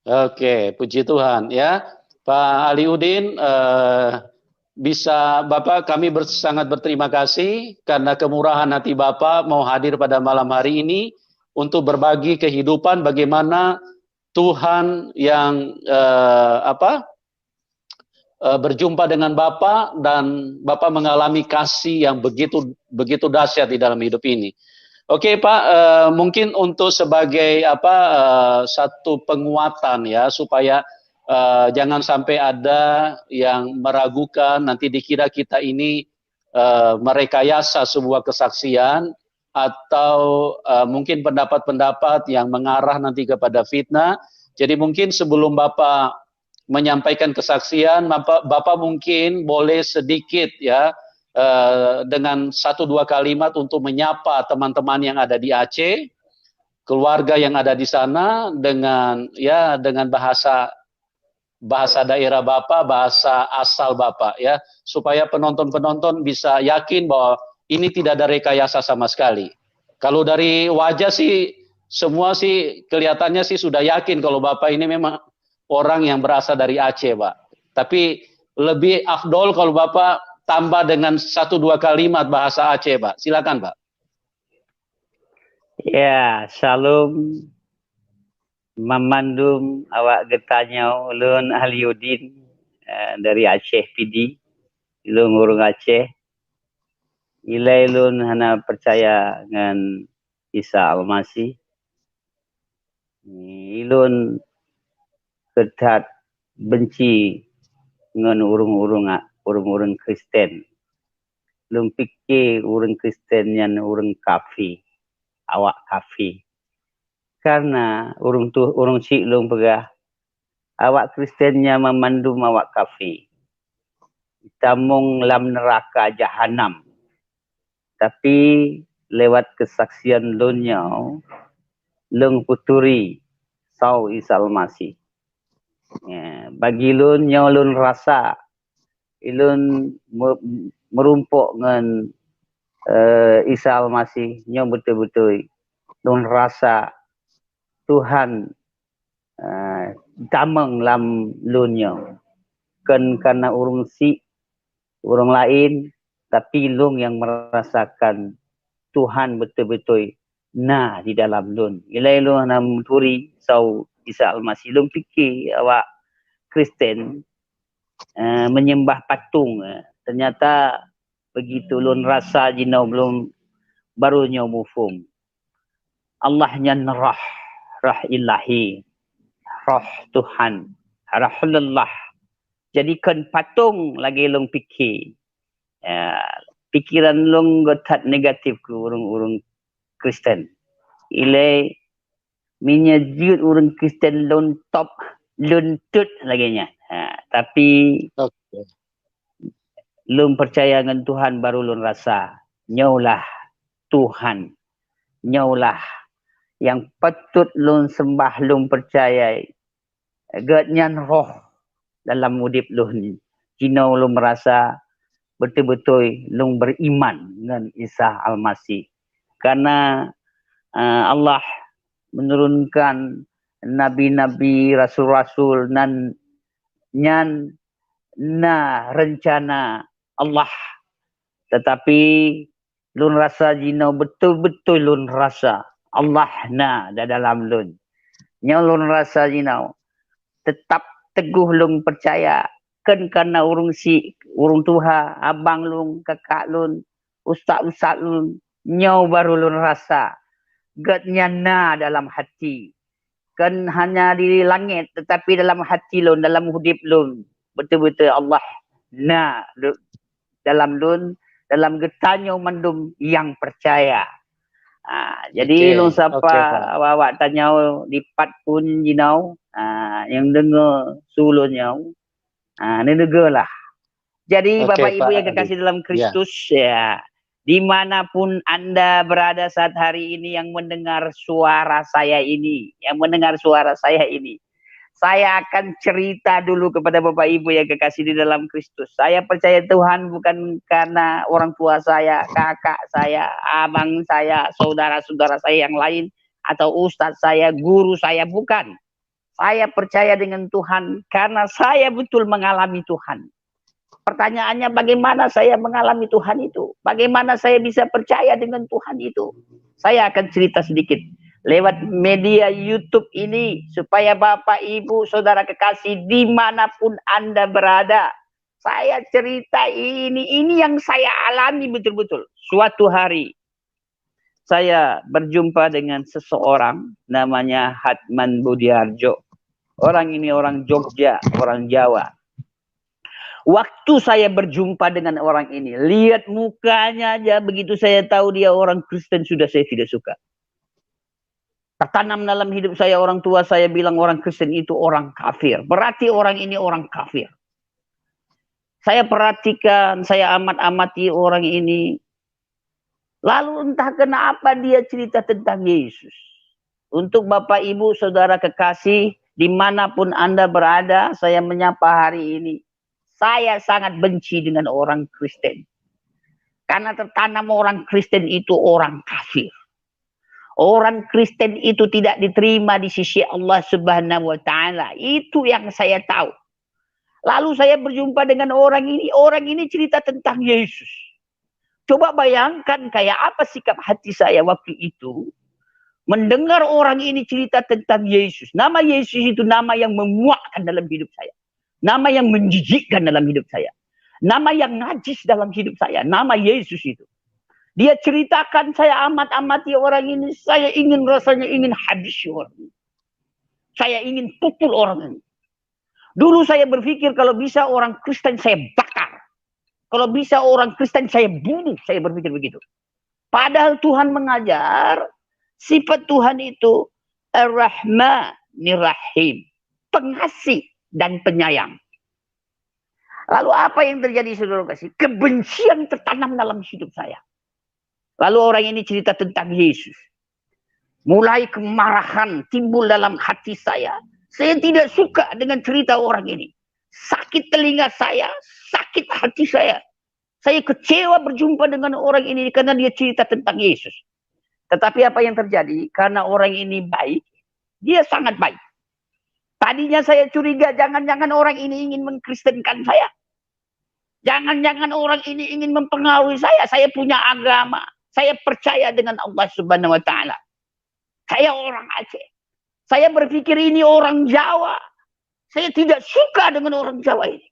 Oke, puji Tuhan ya. Pak Aliudin, bisa Bapak, kami sangat berterima kasih karena kemurahan hati Bapak mau hadir pada malam hari ini untuk berbagi kehidupan bagaimana Tuhan yang berjumpa dengan Bapak dan Bapak mengalami kasih yang begitu begitu dahsyat di dalam hidup ini. Oke Pak, mungkin untuk sebagai satu penguatan ya supaya jangan sampai ada yang meragukan nanti dikira kita ini merekayasa sebuah kesaksian atau mungkin pendapat-pendapat yang mengarah nanti kepada fitnah. Jadi mungkin sebelum Bapak menyampaikan kesaksian, Bapak mungkin boleh sedikit ya dengan 1-2 kalimat untuk menyapa teman-teman yang ada di Aceh, keluarga yang ada di sana dengan bahasa daerah Bapak, bahasa asal Bapak ya, supaya penonton-penonton bisa yakin bahwa ini tidak ada rekayasa sama sekali. Kalau dari wajah sih semua sih kelihatannya sih sudah yakin kalau Bapak ini memang orang yang berasal dari Aceh, Pak. Tapi lebih afdol kalau Bapak tambah dengan 1-2 kalimat bahasa Aceh, Pak. Silakan, Pak. Ya, Shalom. Memandum awak getanya ulun Aliudin dari Aceh PD. Ilun urung Aceh. Ilai ilun hana percaya dengan Isa Al-Masih. Ilun ketat benci dengan urung Kristen. Ilun fikir urung Kristen yang urung kafir. Awak kafir. Karena urung si ilung pegah awak Kristennya memandum awak kafir. Tamung lam neraka jahanam. Tapi lewat kesaksian lunya lung puturi sau Isa Al-Masih. Ya, bagi lun nyaw lun rasa ilun merumpuk dengan Isa Al-Masih nyaw betul-betul lun rasa Tuhan damang lam lunyo kan karena urung lain tapi lung yang merasakan Tuhan betul-betul di dalam lun ilai lun nam turi sau Isa Al-Masih lung fikir awak Kristen menyembah patung ternyata begitu lun rasa jinau belum barunya mufum Allahnya rah ilahi roh Tuhan, rahulullah. Jadikan patung lagi long fikir. Pikiran long gotat negatif ke urung Kristen. Ilai menyajut urung Kristen lon top luntut lagi nya. Tapi lom percaya dengan Tuhan baru lom rasa. Nyaulah Tuhan. Nyaulah yang patut lom sembah lom percaya. Gatnyan roh dalam udip lun. Jinau lun merasa betul-betul lun beriman dengan Isa Al-Masih. Karena Allah menurunkan nabi-nabi, rasul-rasul dan nyan rencana Allah. Tetapi lun rasa jinau betul-betul lun rasa Allah dalam lun. Nyau lun rasa jinau tetap teguh lung percaya kan karena urung Tuhan, abang lung, kakak lun, ustaz lun, nyau baru lun rasa gatnya dalam hati kan hanya di langit tetapi dalam hati lun, dalam hidup lun betul-betul Allah dalam lun, dalam getanya mandum yang percaya. Jadi lung siapa awak tanya lipat pun jinau yang dengar sulunnya ini dengar lah. Jadi Bapak Ibu yang kekasih dalam Kristus ya, dimanapun Anda berada saat hari ini yang mendengar suara saya ini, saya akan cerita dulu kepada Bapak Ibu yang kekasih di dalam Kristus. Saya percaya Tuhan bukan karena orang tua saya, kakak saya, abang saya, saudara-saudara saya yang lain, atau ustadz saya, guru saya, bukan. Saya percaya dengan Tuhan karena saya betul mengalami Tuhan. Pertanyaannya bagaimana saya mengalami Tuhan itu? Bagaimana saya bisa percaya dengan Tuhan itu? Saya akan cerita sedikit lewat media YouTube ini supaya Bapak, Ibu, Saudara kekasih dimanapun Anda berada. Saya cerita ini yang saya alami betul-betul. Suatu hari saya berjumpa dengan seseorang namanya Hatman Budiarjo. Orang ini orang Jogja, orang Jawa. Waktu saya berjumpa dengan orang ini, lihat mukanya aja, begitu saya tahu dia orang Kristen, sudah saya tidak suka. Tertanam dalam hidup saya, orang tua saya bilang orang Kristen itu orang kafir. Berarti orang ini orang kafir. Saya perhatikan, saya amat-amati orang ini. Lalu entah kenapa dia cerita tentang Yesus. Untuk Bapak, Ibu, Saudara kekasih, dimanapun Anda berada, saya menyapa hari ini. Saya sangat benci dengan orang Kristen. Karena tertanam orang Kristen itu orang kafir. Orang Kristen itu tidak diterima di sisi Allah Subhanahu wa Ta'ala. Itu yang saya tahu. Lalu saya berjumpa dengan orang ini. Orang ini cerita tentang Yesus. Coba bayangkan kayak apa sikap hati saya waktu itu. Mendengar orang ini cerita tentang Yesus. Nama Yesus itu nama yang memuakkan dalam hidup saya. Nama yang menjijikkan dalam hidup saya. Nama yang najis dalam hidup saya. Nama Yesus itu. Dia ceritakan, saya amat-amati orang ini. Saya rasanya ingin habisi orang ini. Saya ingin pukul orang ini. Dulu saya berpikir kalau bisa orang Kristen saya bakar. Kalau bisa orang Kristen saya bunuh. Saya berpikir begitu. Padahal Tuhan mengajar. Sifat Tuhan itu Ar-Rahmanir Rahim. Pengasih dan penyayang. Lalu apa yang terjadi, saudara kasih? Kebencian tertanam dalam hidup saya. Lalu orang ini cerita tentang Yesus. Mulai kemarahan timbul dalam hati saya. Saya tidak suka dengan cerita orang ini. Sakit telinga saya, sakit hati saya. Saya kecewa berjumpa dengan orang ini karena dia cerita tentang Yesus. Tetapi apa yang terjadi? Karena orang ini baik, dia sangat baik. Tadinya saya curiga, jangan-jangan orang ini ingin mengkristenkan saya. Jangan-jangan orang ini ingin mempengaruhi saya. Saya punya agama. Saya percaya dengan Allah Subhanahu wa Ta'ala. Saya orang Aceh. Saya berpikir ini orang Jawa. Saya tidak suka dengan orang Jawa ini.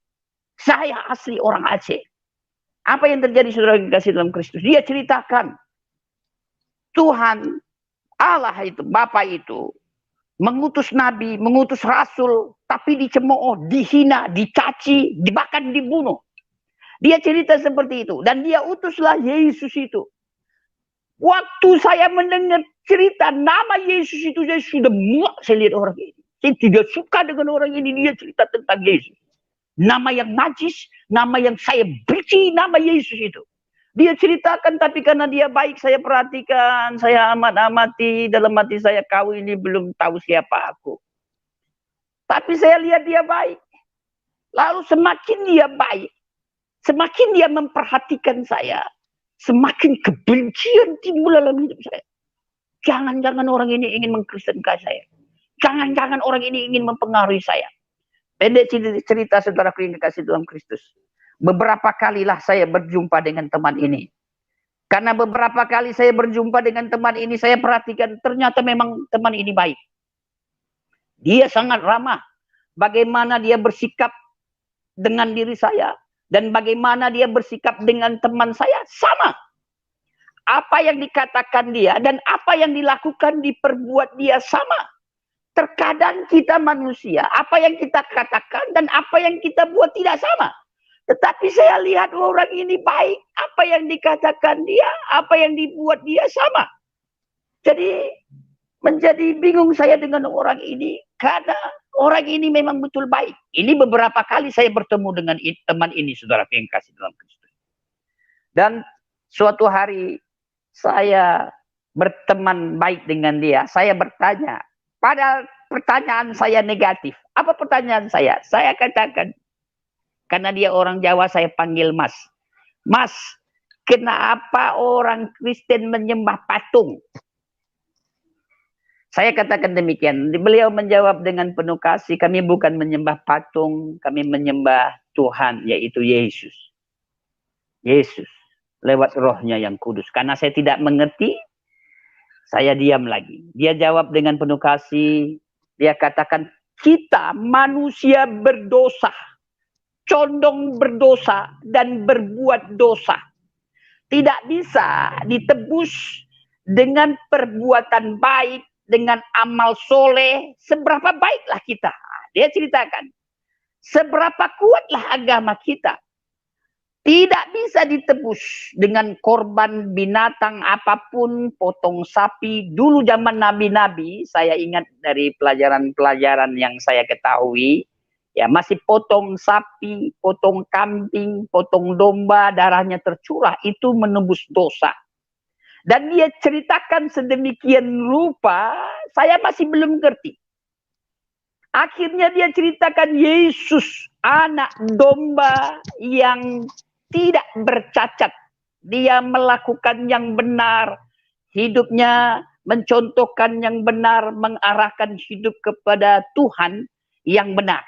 Saya asli orang Aceh. Apa yang terjadi, saudara kasih dalam Kristus? Dia ceritakan. Tuhan, Allah itu, Bapa itu, mengutus nabi, mengutus rasul, tapi dicemooh, dihina, dicaci, bahkan dibunuh. Dia cerita seperti itu. Dan dia utuslah Yesus itu. Waktu saya mendengar cerita nama Yesus itu, saya sudah muak saya lihat orang ini. Saya tidak suka dengan orang ini, dia cerita tentang Yesus. Nama yang najis, nama yang saya benci, nama Yesus itu. Dia ceritakan, tapi karena dia baik, saya perhatikan, saya amat-amati, dalam hati saya, kau ini belum tahu siapa aku. Tapi saya lihat dia baik. Lalu semakin dia baik, semakin dia memperhatikan saya, semakin kebencian timbul dalam hidup saya. Jangan-jangan orang ini ingin mengkristenkan saya. Jangan-jangan orang ini ingin mempengaruhi saya. Pendek cerita, saudaraku yang dikasih dalam Kristus. Beberapa kalilah saya berjumpa dengan teman ini. Karena beberapa kali saya berjumpa dengan teman ini, saya perhatikan ternyata memang teman ini baik. Dia sangat ramah. Bagaimana dia bersikap dengan diri saya. Dan bagaimana dia bersikap dengan teman saya, sama. Apa yang dikatakan dia dan apa yang dilakukan diperbuat dia sama. Terkadang kita manusia, apa yang kita katakan dan apa yang kita buat tidak sama. Tetapi saya lihat orang ini baik. Apa yang dikatakan dia, apa yang dibuat dia sama. Jadi menjadi bingung saya dengan orang ini. Karena orang ini memang betul baik. Ini beberapa kali saya bertemu dengan teman ini, saudara yang kasih dalam Kristus. Dan suatu hari saya berteman baik dengan dia. Saya bertanya. Padahal pertanyaan saya negatif. Apa pertanyaan saya? Saya katakan, karena dia orang Jawa, saya panggil Mas. Mas, kenapa orang Kristen menyembah patung? Saya katakan demikian. Beliau menjawab dengan penuh kasih, kami bukan menyembah patung, kami menyembah Tuhan, yaitu Yesus. Yesus, lewat rohnya yang kudus. Karena saya tidak mengerti, saya diam lagi. Dia jawab dengan penuh kasih, dia katakan, kita manusia berdosa, condong berdosa, dan berbuat dosa. Tidak bisa ditebus dengan perbuatan baik, dengan amal soleh, seberapa baiklah kita. Dia ceritakan, seberapa kuatlah agama kita. Tidak bisa ditebus dengan korban binatang apapun, potong sapi. Dulu zaman nabi-nabi, saya ingat dari pelajaran-pelajaran yang saya ketahui, ya masih potong sapi, potong kambing, potong domba, darahnya tercurah, itu menembus dosa. Dan dia ceritakan sedemikian rupa, saya masih belum ngerti. Akhirnya dia ceritakan Yesus, anak domba yang tidak bercacat. Dia melakukan yang benar, hidupnya mencontohkan yang benar, mengarahkan hidup kepada Tuhan yang benar.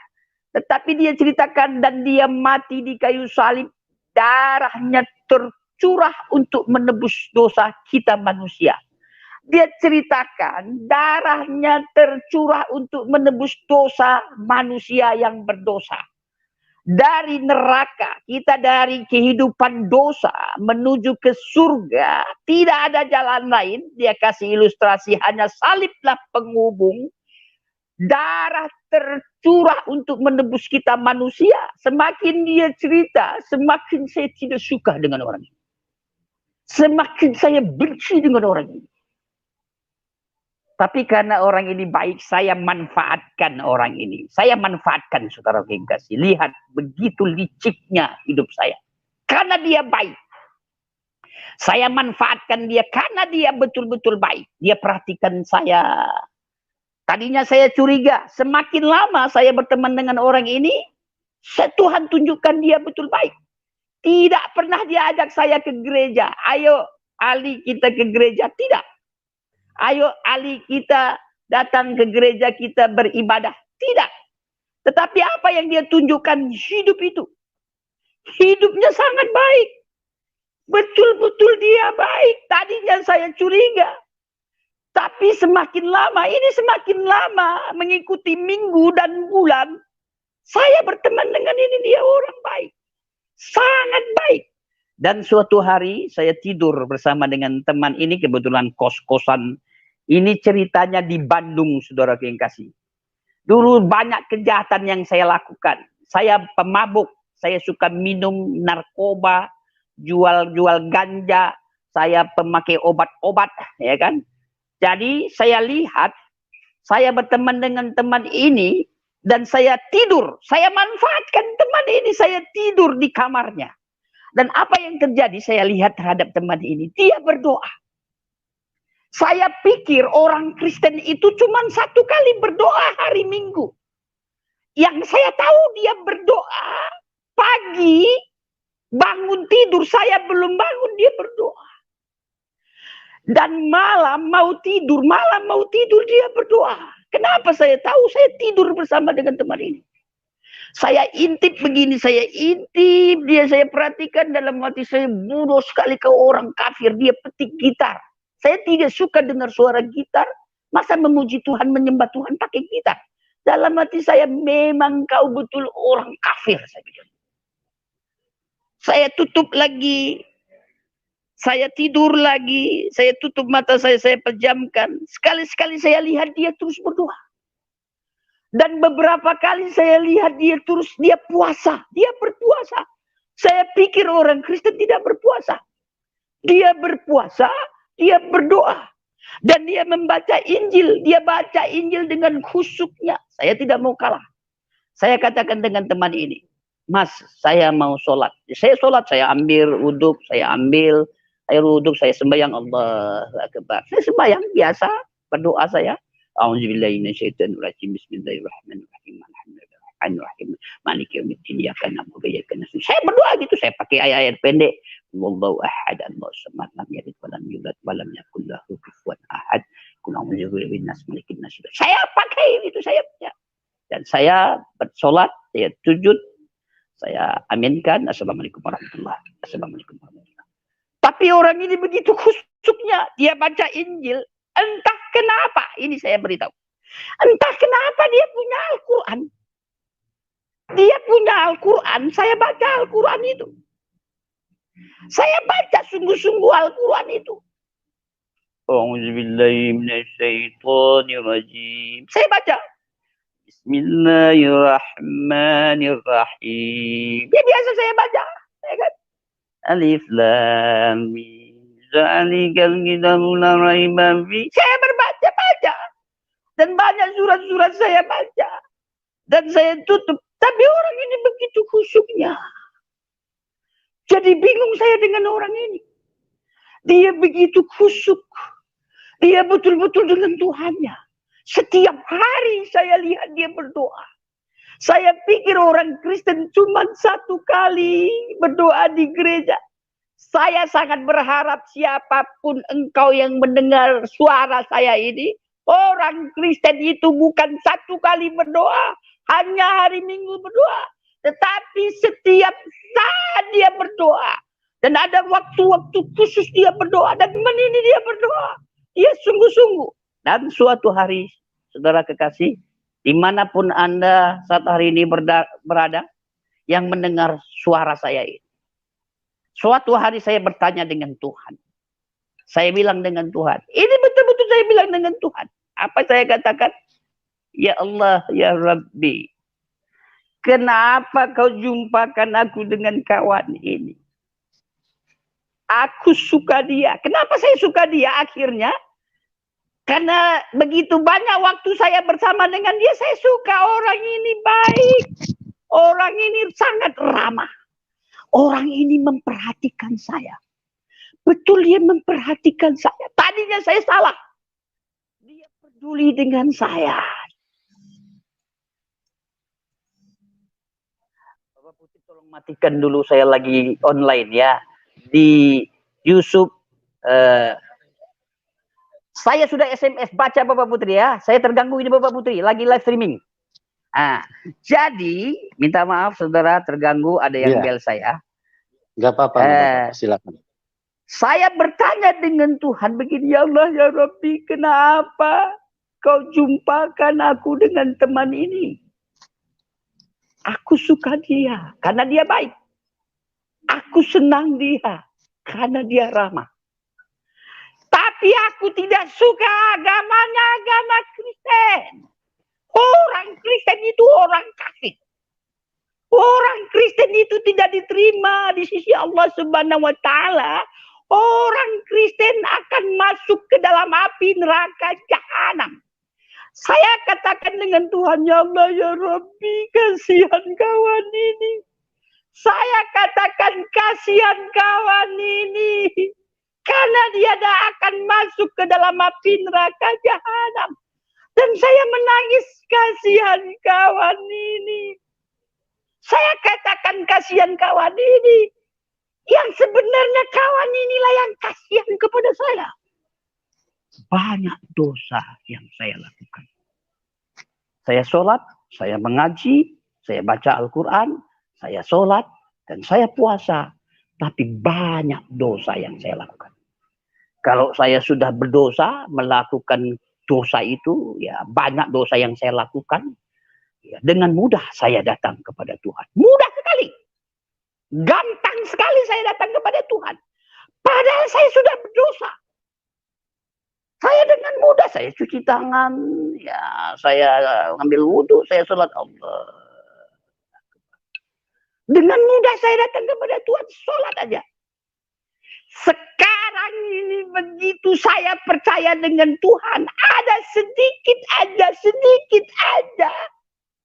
Tetapi dia ceritakan dan dia mati di kayu salib, darahnya tercurah untuk menebus dosa kita manusia. Dia ceritakan darahnya tercurah untuk menebus dosa manusia yang berdosa. Dari neraka, kita dari kehidupan dosa menuju ke surga, tidak ada jalan lain. Dia kasih ilustrasi, hanya saliblah penghubung. Darah tercurah untuk menebus kita manusia. Semakin dia cerita, semakin saya tidak suka dengan orang ini. Semakin saya benci dengan orang ini. Tapi karena orang ini baik, saya manfaatkan orang ini. Saya manfaatkan, saudara yang kasih. Lihat begitu liciknya hidup saya. Karena dia baik. Saya manfaatkan dia karena dia betul-betul baik. Dia perhatikan saya. Tadinya saya curiga, semakin lama saya berteman dengan orang ini, Tuhan tunjukkan dia betul baik. Tidak pernah dia ajak saya ke gereja. Ayo Ali kita ke gereja. Tidak. Ayo Ali kita datang ke gereja, kita beribadah. Tidak. Tetapi apa yang dia tunjukkan hidup itu. Hidupnya sangat baik. Betul-betul dia baik. Tadinya saya curiga. Tapi semakin lama, ini semakin lama mengikuti minggu dan bulan, saya berteman dengan ini, dia orang baik. Sangat baik. Dan suatu hari saya tidur bersama dengan teman ini, kebetulan kos-kosan. Ini ceritanya di Bandung, saudara yang kasih. Dulu banyak kejahatan yang saya lakukan. Saya pemabuk, saya suka minum narkoba, jual-jual ganja, saya pemakai obat-obat, ya kan? Jadi saya lihat, saya berteman dengan teman ini, dan saya tidur. Saya manfaatkan teman ini, saya tidur di kamarnya. Dan apa yang terjadi, saya lihat terhadap teman ini, dia berdoa. Saya pikir orang Kristen itu cuma satu kali berdoa hari Minggu. Yang saya tahu dia berdoa pagi, bangun tidur, saya belum bangun, dia berdoa. Dan malam mau tidur dia berdoa. Kenapa saya tahu? Saya tidur bersama dengan teman ini. Saya intip begini, saya intip dia, saya perhatikan dalam hati saya, bodoh sekali kau orang kafir, dia petik gitar. Saya tidak suka dengar suara gitar, masa memuji Tuhan, menyembah Tuhan pakai gitar. Dalam hati saya, memang kau betul orang kafir, saya bilang. Saya tutup lagi. Saya tidur lagi, saya tutup mata saya pejamkan. Sekali-sekali saya lihat dia terus berdoa. Dan beberapa kali saya lihat dia puasa. Dia berpuasa. Saya pikir orang Kristen tidak berpuasa. Dia berpuasa, dia berdoa. Dan dia membaca Injil. Dia baca Injil dengan khusyuknya. Saya tidak mau kalah. Saya katakan dengan teman ini, Mas, saya mau sholat. Saya sholat, saya ambil wudhu, saya ambil air wudhu, saya sembahyang, Allah Akbar. Saya sembahyang biasa, berdoa saya. A'udzubillahi minasyaitonirrajim. Bismillahirrahmanirrahim. Alhamdulillahirrahmanirrahim. Maliki yaumiddin. Iyyaka na'budu wa iyyaka nasta'in. Saya berdoa gitu, saya pakai ayat-ayat pendek. Wallahu ahad, Allahu samad, lam yalid wa lam yulad wa lam yakul lahu kufuwan ahad. Qul a'udzu birabbil nas, malikin nas. Saya pakai itu, saya baca. Dan saya bersolat, saya sujud, saya aminkan, Assalamualaikum warahmatullahi wabarakatuh. Assalamualaikum warahmatullahi wabarakatuh. Tapi orang ini begitu khusyuknya, dia baca Injil, entah kenapa, ini saya beritahu. Entah kenapa dia punya Al-Quran. Dia punya Al-Quran, saya baca Al-Quran itu. Saya baca sungguh-sungguh Al-Quran itu. A'udzubillahiminasyaitonirrajim. Saya baca. Bismillahirrahmanirrahim. Ya biasa saya baca. Ya kan? Alif Lam Mim. Zalikal kitabu la raiba fi. Saya berbaca-baca. Dan banyak surat-surat saya baca. Dan saya tutup. Tapi orang ini begitu khusyuknya. Jadi bingung saya dengan orang ini. Dia begitu khusyuk. Dia betul-betul dengan Tuhannya. Setiap hari saya lihat dia berdoa. Saya pikir orang Kristen cuma satu kali berdoa di gereja. Saya sangat berharap siapapun engkau yang mendengar suara saya ini. Orang Kristen itu bukan satu kali berdoa. Hanya hari Minggu berdoa. Tetapi setiap saat dia berdoa. Dan ada waktu-waktu khusus dia berdoa. Dan ini dia berdoa. Dia sungguh-sungguh. Dan suatu hari, saudara kekasih, dimanapun Anda saat hari ini berada, yang mendengar suara saya ini. Suatu hari saya bertanya dengan Tuhan. Saya bilang dengan Tuhan. Ini betul-betul saya bilang dengan Tuhan. Apa saya katakan? Ya Allah, ya Rabbi. Kenapa kau jumpakan aku dengan kawan ini? Aku suka dia. Kenapa saya suka dia akhirnya? Karena begitu banyak waktu saya bersama dengan dia, saya suka orang ini baik. Orang ini sangat ramah. Orang ini memperhatikan saya. Betul dia memperhatikan saya. Tadinya saya salah. Dia peduli dengan saya. Bapak Putri tolong matikan dulu, saya lagi online ya. Di YouTube. Saya sudah SMS, baca Bapak Putri ya. Saya terganggu ini Bapak Putri, lagi live streaming. Jadi, minta maaf saudara terganggu, ada yang bel saya. Gak apa-apa, silakan. Saya bertanya dengan Tuhan begini, ya Allah, ya Rabbi, kenapa kau jumpakan aku dengan teman ini? Aku suka dia, karena dia baik. Aku senang dia, karena dia ramah. Tapi aku tidak suka agamanya, agama Kristen. Orang Kristen itu orang kafir. Orang Kristen itu tidak diterima di sisi Allah Subhanahu wa Ta'ala. Orang Kristen akan masuk ke dalam api neraka jahanam. Saya katakan dengan Tuhan, ya Allah, ya Rabbi, kasihan kawan ini. Saya katakan kasihan kawan ini. Karena dia akan masuk ke dalam api neraka jahanam. Dan saya menangis, kasihan kawan ini. Saya katakan kasihan kawan ini. Yang sebenarnya kawan inilah yang kasihan kepada saya. Banyak dosa yang saya lakukan. Saya sholat, saya mengaji, saya baca Al-Quran, saya sholat, dan saya puasa. Tapi banyak dosa yang saya lakukan. Kalau saya sudah berdosa, melakukan dosa itu, ya banyak dosa yang saya lakukan. Ya, dengan mudah saya datang kepada Tuhan. Mudah sekali. Gampang sekali saya datang kepada Tuhan. Padahal saya sudah berdosa. Saya dengan mudah, saya cuci tangan, ya saya ambil wudhu, saya sholat Allah. Dengan mudah saya datang kepada Tuhan, sholat aja. Sekarang ini begitu saya percaya dengan Tuhan, ada sedikit aja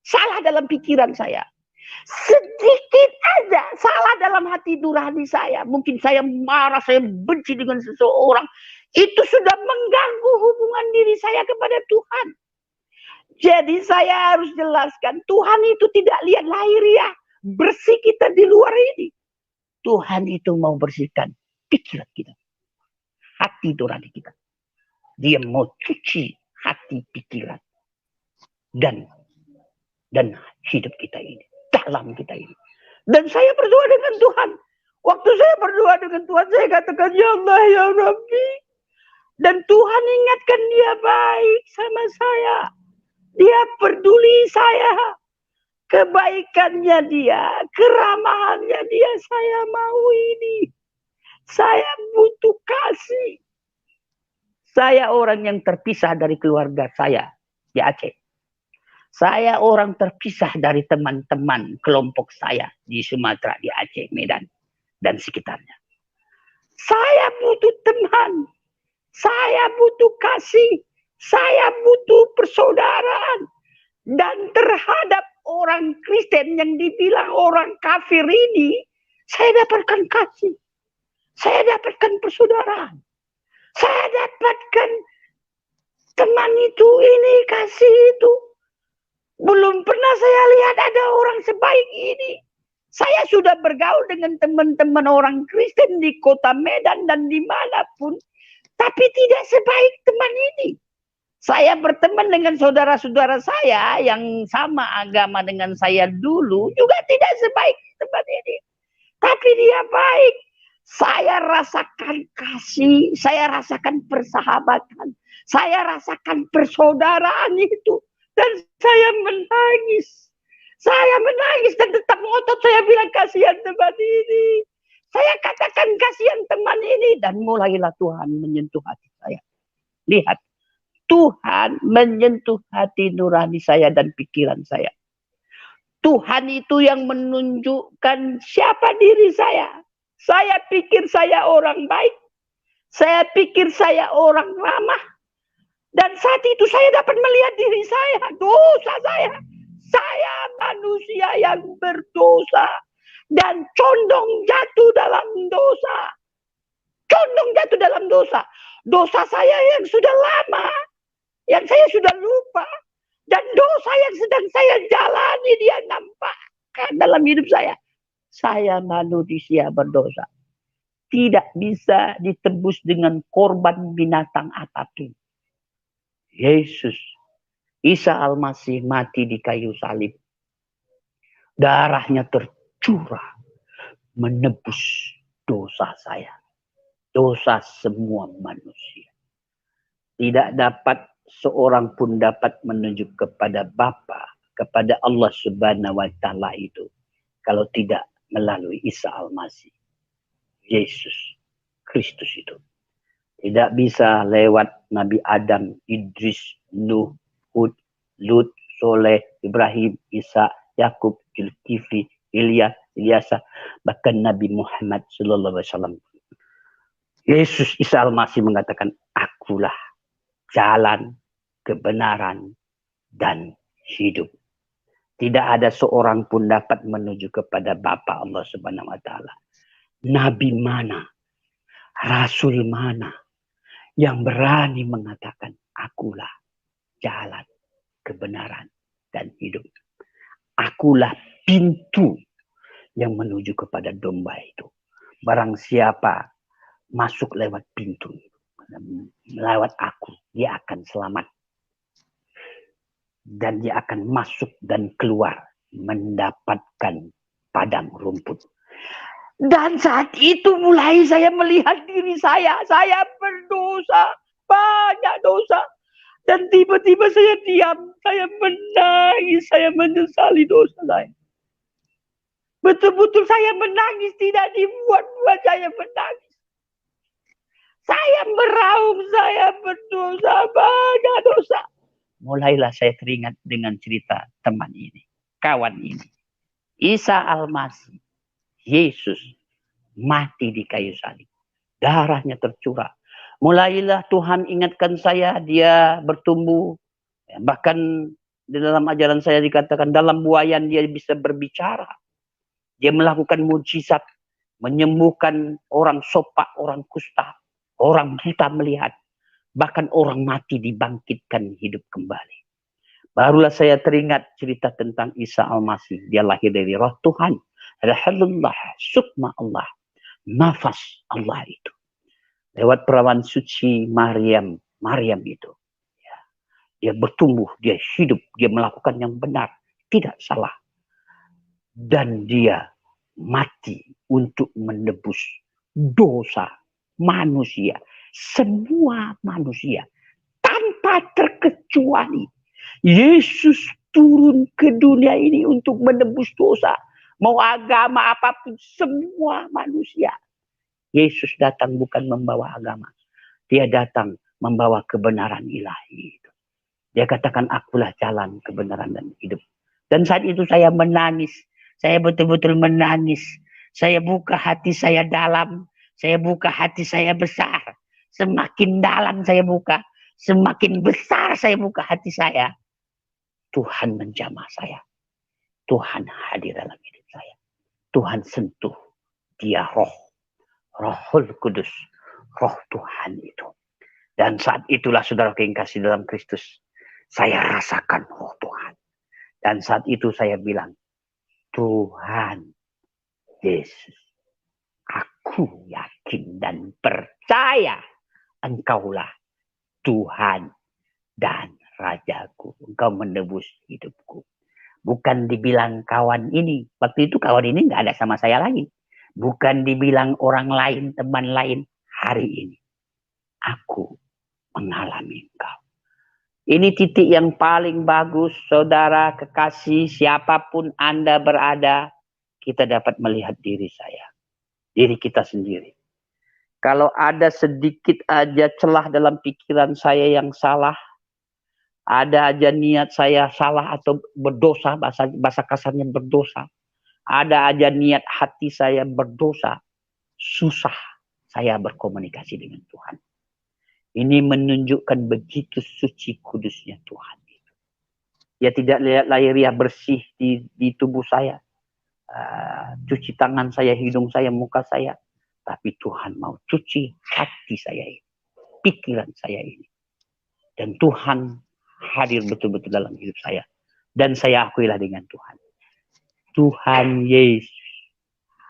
salah dalam pikiran saya. Sedikit aja salah dalam hati nurani saya. Mungkin saya marah, saya benci dengan seseorang. Itu sudah mengganggu hubungan diri saya kepada Tuhan. Jadi saya harus jelaskan, Tuhan itu tidak lihat lahiriah, bersih kita di luar ini. Tuhan itu mau bersihkan pikiran kita, hati nurani kita. Dia mau cuci hati, pikiran, dan hidup kita ini, dalam kita ini. Dan saya berdoa dengan Tuhan. Waktu saya berdoa dengan Tuhan, saya katakan, ya Allah, ya Rabbi. Dan Tuhan ingatkan dia baik sama saya. Dia peduli saya. Kebaikannya dia, keramahannya dia, saya mau ini. Saya butuh kasih. Saya orang yang terpisah dari keluarga saya di Aceh. Saya orang terpisah dari teman-teman kelompok saya di Sumatera, di Aceh, Medan, dan sekitarnya. Saya butuh teman. Saya butuh kasih. Saya butuh persaudaraan. Dan terhadap orang Kristen yang dibilang orang kafir ini, saya dapatkan kasih. Saya dapatkan persaudaraan. Saya dapatkan teman itu, ini, kasih itu. Belum pernah saya lihat ada orang sebaik ini. Saya sudah bergaul dengan teman-teman orang Kristen di kota Medan dan dimanapun. Tapi tidak sebaik teman ini. Saya berteman dengan saudara-saudara saya yang sama agama dengan saya dulu. Juga tidak sebaik teman ini. Tapi dia baik. Saya rasakan kasih. Saya rasakan persahabatan. Saya rasakan persaudaraan itu. Dan saya menangis. Saya menangis dan tetap ngotot. Saya bilang kasihan teman ini. Saya katakan kasihan teman ini. Dan mulailah Tuhan menyentuh hati saya. Lihat. Tuhan menyentuh hati nurani saya dan pikiran saya. Tuhan itu yang menunjukkan siapa diri saya. Saya pikir saya orang baik. Saya pikir saya orang ramah. Dan saat itu saya dapat melihat diri saya, dosa saya. Saya manusia yang berdosa dan condong jatuh dalam dosa. Condong jatuh dalam dosa. Dosa saya yang sudah lama, yang saya sudah lupa. Dan dosa yang sedang saya jalani dia nampakkan dalam hidup saya. Saya manusia berdosa. Tidak bisa ditebus dengan korban binatang apapun. Yesus, Isa Al-Masih mati di kayu salib. Darahnya tercurah menebus dosa saya. Dosa semua manusia. Tidak dapat seorang pun dapat menuju kepada Bapa, kepada Allah Subhanahu wa Ta'ala itu kalau tidak melalui Isa Al-Masih. Yesus Kristus itu. Tidak bisa lewat Nabi Adam, Idris, Nuh, Hud, Lut, Soleh, Ibrahim, Isa, Yakub, Zulkifli, Ilyasa, bahkan Nabi Muhammad sallallahu alaihi wasallam. Yesus Isa Al-Masih mengatakan, akulah jalan, kebenaran, dan hidup. Tidak ada seorang pun dapat menuju kepada Bapa Allah Subhanahu wa Ta'ala. Nabi mana, Rasul mana yang berani mengatakan akulah jalan, kebenaran, dan hidup. Akulah pintu yang menuju kepada domba itu. Barang siapa masuk lewat pintu, lewat aku, dia akan selamat. Dan dia akan masuk dan keluar mendapatkan padang rumput. Dan saat itu mulai saya melihat diri saya. Saya berdosa. Banyak dosa. Dan tiba-tiba saya diam. Saya menangis. Saya menyesali dosa saya. Betul-betul saya menangis. Tidak dibuat-buat saya menangis. Saya meraung. Saya berdosa. Banyak dosa. Mulailah saya teringat dengan cerita teman ini. Kawan ini. Isa Al-Masih. Yesus mati di kayu salib. Darahnya tercurah. Mulailah Tuhan ingatkan saya, dia bertumbuh. Bahkan di dalam ajaran saya dikatakan dalam buayan dia bisa berbicara. Dia melakukan mujizat. Menyembuhkan orang sopak, orang kusta. Orang buta melihat. Bahkan orang mati dibangkitkan hidup kembali. Barulah saya teringat cerita tentang Isa Al-Masih. Dia lahir dari roh Tuhan. Alhamdulillah, sukma Allah, nafas Allah itu. Lewat perawan suci Maryam itu. Ya. Dia bertumbuh, dia hidup, dia melakukan yang benar, tidak salah. Dan dia mati untuk menebus dosa manusia. Semua manusia tanpa terkecuali. Yesus turun ke dunia ini untuk menebus dosa. Mau agama apapun, semua manusia. Yesus datang bukan membawa agama. Dia datang membawa kebenaran ilahi. Dia katakan, akulah jalan, kebenaran, dan hidup. Dan saat itu saya menangis. Saya betul-betul menangis. Saya buka hati saya dalam. Saya buka hati saya besar. Semakin dalam saya buka, semakin besar saya buka hati saya. Tuhan menjamah saya. Tuhan hadir dalam hidup saya. Tuhan sentuh. Dia roh. Rohul Kudus. Roh Tuhan itu. Dan saat itulah saudara yang kasih dalam Kristus, saya rasakan roh Tuhan. Dan saat itu saya bilang, Tuhan Yesus, aku yakin dan percaya Engkaulah Tuhan dan Rajaku. Engkau menebus hidupku. Bukan dibilang kawan ini. Waktu itu kawan ini nggak ada sama saya lagi. Bukan dibilang orang lain, teman lain. Hari ini aku mengalami Engkau. Ini titik yang paling bagus, saudara, kekasih, siapapun Anda berada, kita dapat melihat diri saya, diri kita sendiri. Kalau ada sedikit aja celah dalam pikiran saya yang salah, ada aja niat saya salah atau berdosa, bahasa kasarnya berdosa, ada aja niat hati saya berdosa, susah saya berkomunikasi dengan Tuhan. Ini menunjukkan begitu suci kudusnya Tuhan. Dia tidak lihat lahiriah bersih di tubuh saya. Cuci tangan saya, hidung saya, muka saya. Tapi Tuhan mau cuci hati saya ini. Pikiran saya ini. Dan Tuhan hadir betul-betul dalam hidup saya. Dan saya akuilah dengan Tuhan. Tuhan Yesus,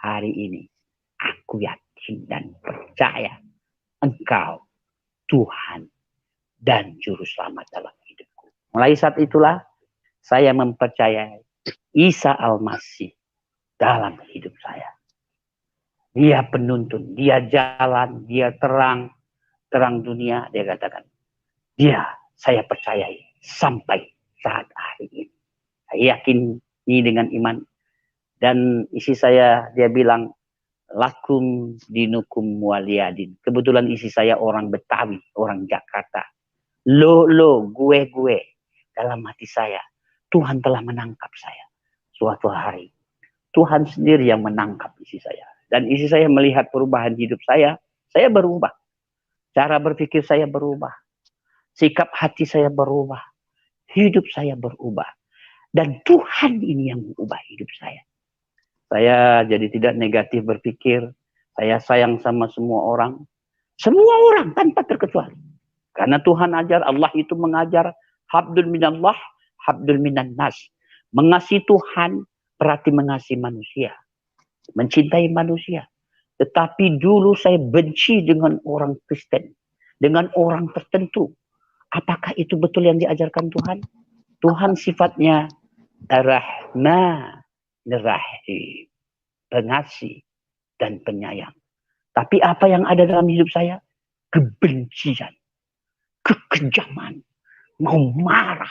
hari ini aku yakin dan percaya Engkau Tuhan dan Juru Selamat dalam hidupku. Mulai saat itulah saya mempercayai Isa Al-Masih dalam hidup saya. Dia penuntun, dia jalan, dia terang dunia, dia katakan. Dia saya percayai sampai saat hari ini. Saya yakin ini dengan iman. Dan isi saya, dia bilang, lakum dinukum waliyadin. Kebetulan isi saya orang Betawi, orang Jakarta. Lo, gue. Dalam hati saya, Tuhan telah menangkap saya. Suatu hari, Tuhan sendiri yang menangkap isi saya. Dan isi saya melihat perubahan hidup saya berubah. Cara berpikir saya berubah. Sikap hati saya berubah. Hidup saya berubah. Dan Tuhan ini yang mengubah hidup saya. Saya jadi tidak negatif berpikir. Saya sayang sama semua orang. Semua orang tanpa terkecuali. Karena Tuhan ajar, Allah itu mengajar. Habdul minallah, habdul minan nas. Mengasihi Tuhan berarti mengasihi manusia. Mencintai manusia. Tetapi dulu saya benci dengan orang Kristen. Dengan orang tertentu. Apakah itu betul yang diajarkan Tuhan? Tuhan sifatnya Ar-Rahman. Rahim, pengasih dan penyayang. Tapi apa yang ada dalam hidup saya? Kebencian, kekejaman, mau marah.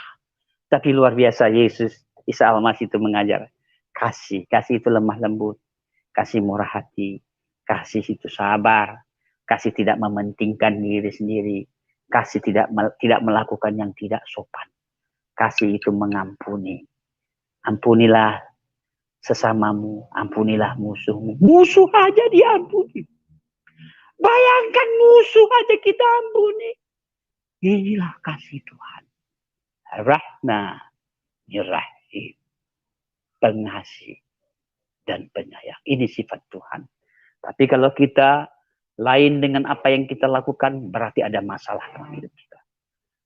Tapi luar biasa Yesus, Isa Al-Masih itu mengajar. Kasih itu lemah lembut. Kasih murah hati. Kasih itu sabar. Kasih tidak mementingkan diri sendiri. Kasih tidak melakukan yang tidak sopan. Kasih itu mengampuni. Ampunilah sesamamu, ampunilah musuhmu. Musuh aja diampuni. Bayangkan musuh aja kita ampuni. Inilah kasih Tuhan. Rahman, Rahim, pengasih dan penyayang. Ini sifat Tuhan. Tapi kalau kita lain dengan apa yang kita lakukan, berarti ada masalah dalam hidup kita.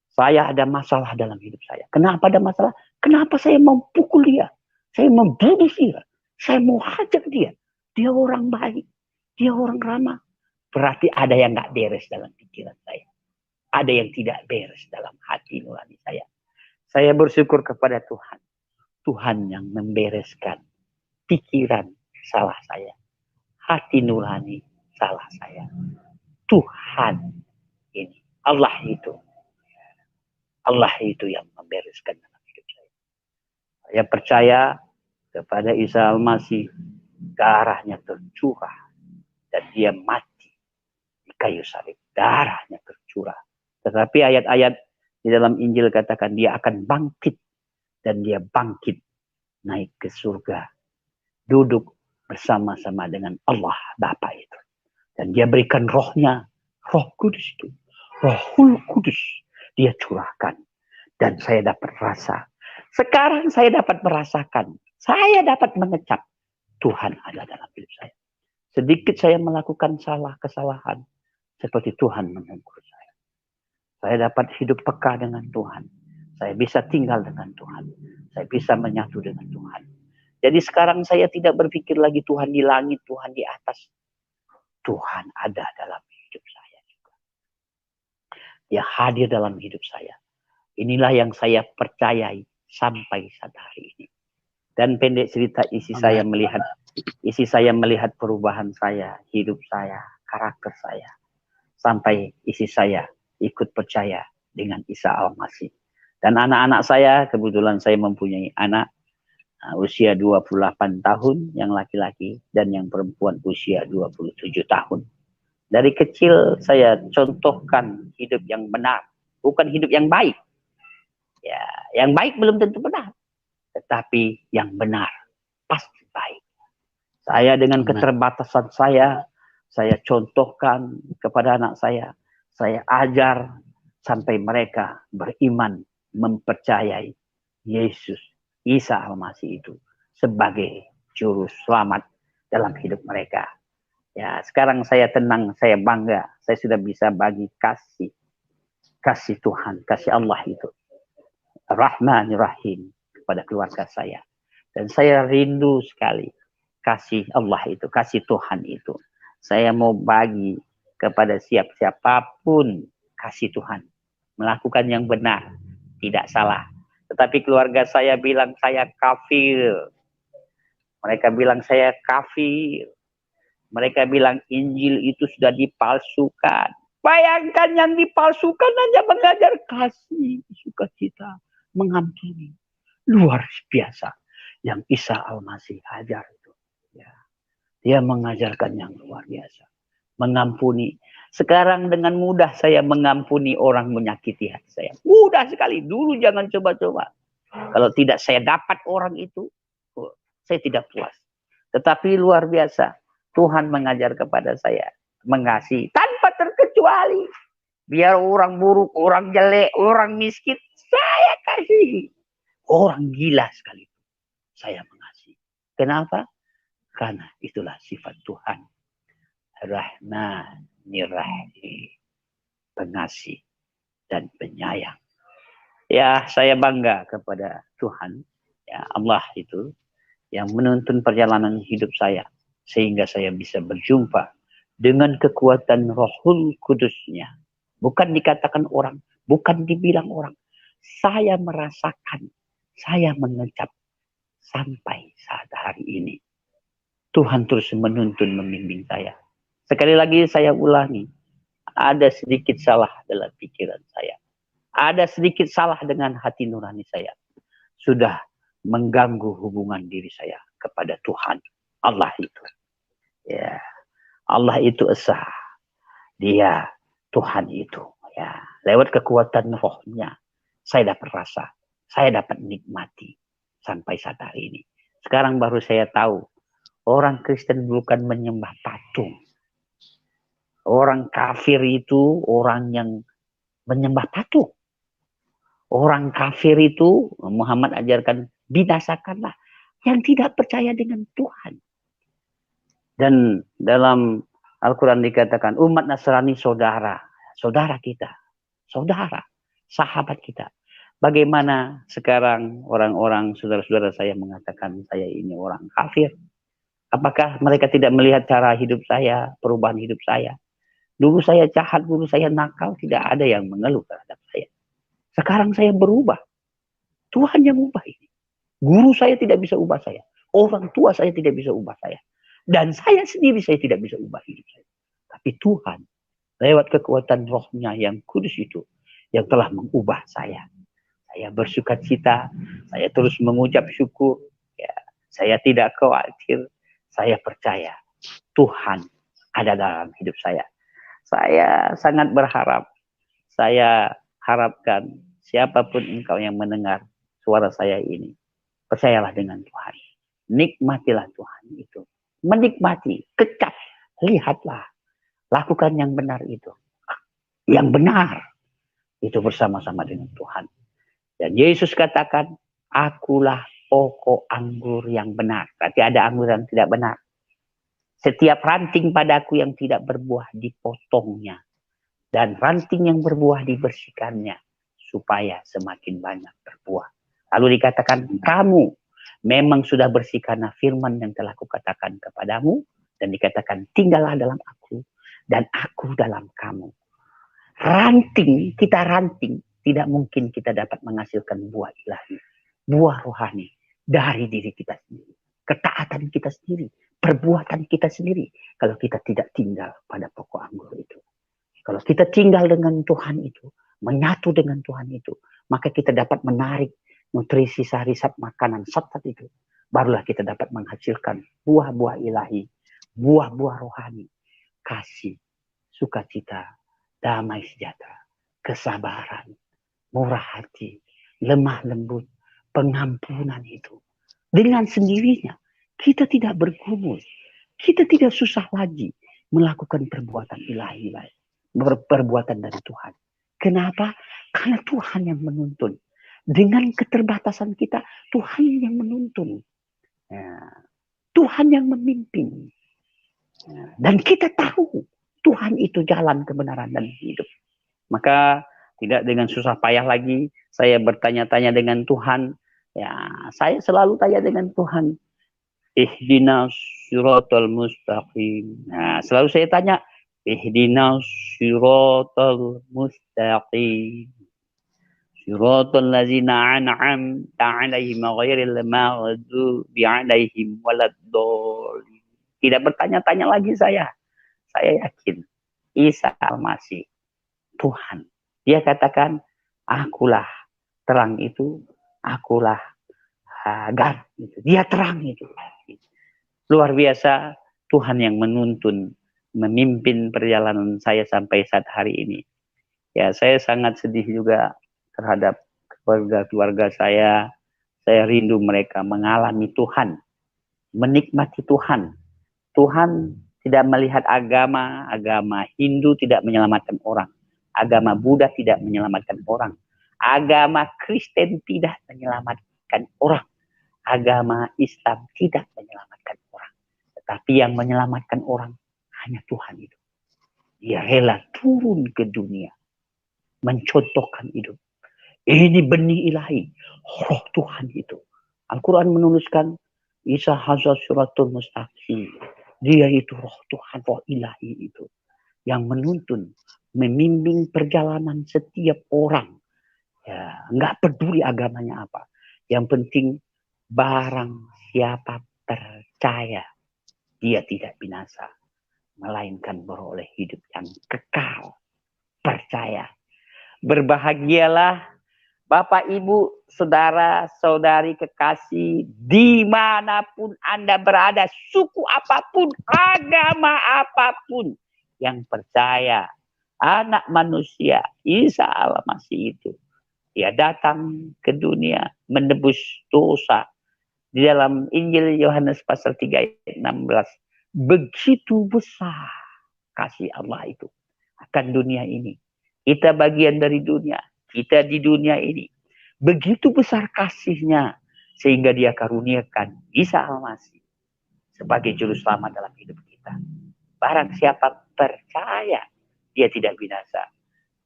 Saya ada masalah dalam hidup saya. Kenapa ada masalah? Kenapa saya mau pukul dia? Saya mau bunuh dia. Saya mau hajar dia. Dia orang baik. Dia orang ramah. Berarti ada yang gak beres dalam pikiran saya. ada yang tidak beres dalam hati nurani saya. Saya bersyukur kepada Tuhan. Tuhan yang membereskan pikiran salah saya. Hati nurani salah saya. Tuhan ini. Allah itu. Allah itu yang membereskan dalam hidup saya. Saya percaya kepada Isa Al-Masih. Darahnya tercurah. Dan dia mati di kayu salib. Darahnya tercurah. Tetapi ayat-ayat di dalam Injil katakan dia akan bangkit. Dan dia bangkit naik ke surga. Duduk bersama-sama dengan Allah Bapa itu. Dan dia berikan rohnya. Roh Kudus itu. Rohul Kudus. Dia curahkan. Dan saya dapat rasa. Sekarang saya dapat merasakan. Saya dapat mengecap. Tuhan ada dalam hidup saya. Sedikit saya melakukan kesalahan. Seperti Tuhan menegur saya. Saya dapat hidup peka dengan Tuhan. Saya bisa tinggal dengan Tuhan. Saya bisa menyatu dengan Tuhan. Jadi sekarang saya tidak berpikir lagi Tuhan di langit, Tuhan di atas. Tuhan ada dalam hidup saya juga. Dia hadir dalam hidup saya. Inilah yang saya percayai sampai saat hari ini. Dan pendek cerita isi saya melihat perubahan saya, hidup saya, karakter saya. Sampai isi saya ikut percaya dengan Isa Al-Masih. Dan anak-anak saya, kebetulan saya mempunyai anak usia 28 tahun yang laki-laki dan yang perempuan usia 27 tahun. Dari kecil saya contohkan hidup yang benar, bukan hidup yang baik. Ya, yang baik belum tentu benar, tetapi yang benar pasti baik. Saya dengan keterbatasan saya contohkan kepada anak saya ajar sampai mereka beriman, mempercayai Yesus Isa Al-Masih itu sebagai juru selamat dalam hidup mereka. Ya, sekarang saya tenang, saya bangga, saya sudah bisa bagi kasih Tuhan, kasih Allah itu. Rahmanir Rahim kepada keluarga saya. Dan saya rindu sekali kasih Allah itu, kasih Tuhan itu. Saya mau bagi kepada siapapun kasih Tuhan. Melakukan yang benar, tidak salah. Tetapi keluarga saya bilang saya kafir. Mereka bilang saya kafir. Mereka bilang Injil itu sudah dipalsukan. Bayangkan yang dipalsukan hanya mengajar kasih, sukacita, mengampuni. Luar biasa. Yang Isa Al-Masih ajar itu. Ya. Dia mengajarkan yang luar biasa. Mengampuni. Sekarang dengan mudah saya mengampuni orang menyakiti hati saya. Mudah sekali. Dulu jangan coba-coba. Kalau tidak saya dapat orang itu, saya tidak puas. Tetapi luar biasa. Tuhan mengajar kepada saya. Mengasihi tanpa terkecuali. Biar orang buruk, orang jelek, orang miskin, saya kasih. Orang gila sekali. Saya mengasihi. Kenapa? Karena itulah sifat Tuhan. Rahmanir Rahim. Pengasih dan penyayang. Ya, saya bangga kepada Tuhan. Ya, Allah itu yang menuntun perjalanan hidup saya. Sehingga saya bisa berjumpa dengan kekuatan Rohul Kudusnya. Bukan dikatakan orang, bukan dibilang orang. Saya merasakan, saya mengecap sampai saat hari ini. Tuhan terus menuntun, membimbing saya. Sekali lagi saya ulangi, ada sedikit salah dalam pikiran saya. Ada sedikit salah dengan hati nurani saya. Sudah mengganggu hubungan diri saya kepada Tuhan. Allah itu. Ya, Allah itu esa. Dia Tuhan itu. Ya, lewat kekuatan rohnya, saya dapat rasa, saya dapat nikmati sampai saat hari ini. Sekarang baru saya tahu, orang Kristen bukan menyembah patung. Orang kafir itu orang yang menyembah patung. Orang kafir itu, Muhammad ajarkan, binasakanlah yang tidak percaya dengan Tuhan. Dan dalam Al-Quran dikatakan, umat Nasrani saudara. Saudara kita. Saudara. Sahabat kita. Bagaimana sekarang orang-orang saudara-saudara saya mengatakan saya ini orang kafir? Apakah mereka tidak melihat cara hidup saya, perubahan hidup saya? Dulu saya jahat, dulu saya nakal, tidak ada yang mengeluh terhadap saya. Sekarang saya berubah. Tuhan yang ubah ini. Guru saya tidak bisa ubah saya. Orang tua saya tidak bisa ubah saya. Dan saya sendiri saya tidak bisa ubah hidup saya. Tapi Tuhan, lewat kekuatan rohnya yang kudus itu, yang telah mengubah saya. Saya bersuka cita, saya terus mengucap syukur. Ya, saya tidak khawatir, saya percaya Tuhan ada dalam hidup saya. Saya sangat berharap, saya harapkan siapapun engkau yang mendengar suara saya ini, percayalah dengan Tuhan. Nikmatilah Tuhan itu. Menikmati, kecap, lihatlah. Lakukan yang benar itu. Yang benar itu bersama-sama dengan Tuhan. Dan Yesus katakan, akulah pokok anggur yang benar. Berarti ada anggur yang tidak benar. Setiap ranting padaku yang tidak berbuah dipotongnya. Dan ranting yang berbuah dibersihkannya. Supaya semakin banyak berbuah. Lalu dikatakan, kamu memang sudah bersih karena firman yang telah kukatakan kepadamu. Dan dikatakan, tinggallah dalam aku. Dan aku dalam kamu. Ranting, kita ranting. Tidak mungkin kita dapat menghasilkan buah ilahi. Buah rohani. Dari diri kita sendiri. Ketaatan kita sendiri. Perbuatan kita sendiri. Kalau kita tidak tinggal pada pokok anggur itu. Kalau kita tinggal dengan Tuhan itu. Menyatu dengan Tuhan itu. Maka kita dapat menarik nutrisi sarisat makanan saat itu. Barulah kita dapat menghasilkan buah-buah ilahi. Buah-buah rohani. Kasih. Sukacita. Damai sejahtera. Kesabaran. Murah hati. Lemah lembut. Pengampunan itu. Dengan sendirinya. Kita tidak bergumul. Kita tidak susah lagi melakukan perbuatan ilahi. Perbuatan dari Tuhan. Kenapa? Karena Tuhan yang menuntun. Dengan keterbatasan kita, Tuhan yang menuntun. Ya. Tuhan yang memimpin. Ya. Dan kita tahu Tuhan itu jalan kebenaran dan hidup. Maka tidak dengan susah payah lagi saya bertanya-tanya dengan Tuhan. Ya, saya selalu tanya dengan Tuhan. Ihdinas siratal mustaqim. Nah, selalu saya tanya, ihdinas siratal mustaqim. Siratal ladzina an'amta 'alaihim ghairil maghdubi 'alaihim waladdallin. Tidak bertanya-tanya lagi saya. Saya yakin Isa Al-Masih Tuhan. Dia katakan, akulah terang itu, akulah garam itu. Dia terang itu. Luar biasa Tuhan yang menuntun, memimpin perjalanan saya sampai saat hari ini. Ya, saya sangat sedih juga terhadap keluarga saya. Saya rindu mereka mengalami Tuhan, menikmati Tuhan. Tuhan tidak melihat agama Hindu tidak menyelamatkan orang. Agama Buddha tidak menyelamatkan orang. Agama Kristen tidak menyelamatkan orang. Agama Islam tidak menyelamatkan orang. Tetapi yang menyelamatkan orang hanya Tuhan itu. Dia rela turun ke dunia. Mencontohkan hidup. Ini benih ilahi. Roh Tuhan itu. Al-Quran menuliskan Isa hazal suratul mustaqim. Dia itu roh Tuhan, roh ilahi itu. Yang menuntun, membimbing perjalanan setiap orang. Ya, nggak peduli agamanya apa. Yang penting barang siapa percaya, dia tidak binasa. Melainkan beroleh hidup yang kekal. Percaya. Berbahagialah Bapak, Ibu, Saudara, Saudari kekasih, dimanapun Anda berada, suku apapun, agama apapun, yang percaya anak manusia, Isa Al-Masih itu, dia datang ke dunia menebus dosa. Di dalam Injil Yohanes pasal 3 ayat 16, begitu besar kasih Allah itu akan dunia ini. Kita bagian dari dunia. Kita di dunia ini. Begitu besar kasihnya. Sehingga dia karuniakan Isa Al-Masih. Sebagai juru selamat dalam hidup kita. Barang siapa percaya. Dia tidak binasa.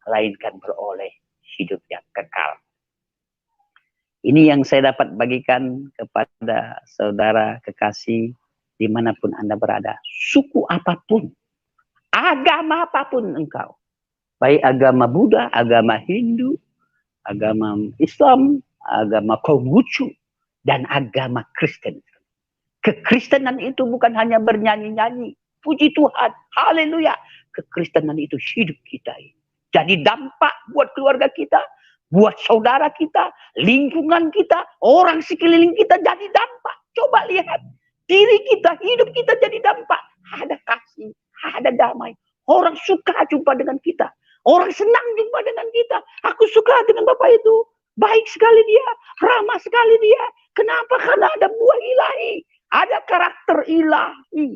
Melainkan beroleh hidup yang kekal. Ini yang saya dapat bagikan kepada saudara kekasih. Dimanapun Anda berada. Suku apapun. Agama apapun engkau. Baik agama Buddha, agama Hindu, agama Islam, agama Konghucu, dan agama Kristen. Kekristenan itu bukan hanya bernyanyi-nyanyi. Puji Tuhan, haleluya. Kekristenan itu hidup kita. Jadi dampak buat keluarga kita, buat saudara kita, lingkungan kita, orang sekeliling kita jadi dampak. Coba lihat, diri kita, hidup kita jadi dampak. Ada kasih, ada damai. Orang suka jumpa dengan kita. Orang senang jumpa dengan kita. Aku suka dengan Bapak itu. Baik sekali dia, ramah sekali dia. Kenapa? Karena ada buah ilahi. Ada karakter ilahi.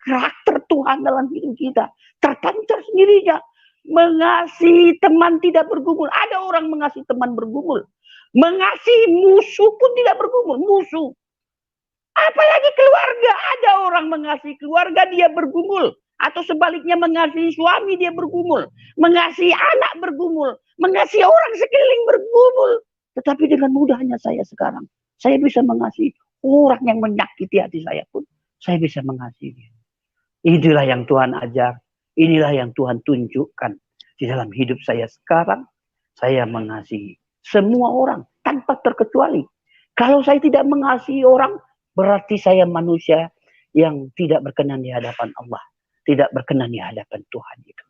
Karakter Tuhan dalam hidup kita. Terpancar sendirinya. Mengasihi teman tidak bergumul. Ada orang mengasihi teman bergumul. Mengasihi musuh pun tidak bergumul. Musuh. Apalagi keluarga. Ada orang mengasihi keluarga dia bergumul. Atau sebaliknya mengasihi suami dia bergumul. Mengasihi anak bergumul. Mengasihi orang sekeliling bergumul. Tetapi dengan mudahnya saya sekarang. Saya bisa mengasihi orang yang menyakiti hati saya pun. Saya bisa mengasihi dia. Inilah yang Tuhan ajar. Inilah yang Tuhan tunjukkan. Di dalam hidup saya sekarang. Saya mengasihi semua orang. Tanpa terkecuali. Kalau saya tidak mengasihi orang. Berarti saya manusia yang tidak berkenan di hadapan Allah. Tidak berkenan di hadapan Tuhan itu.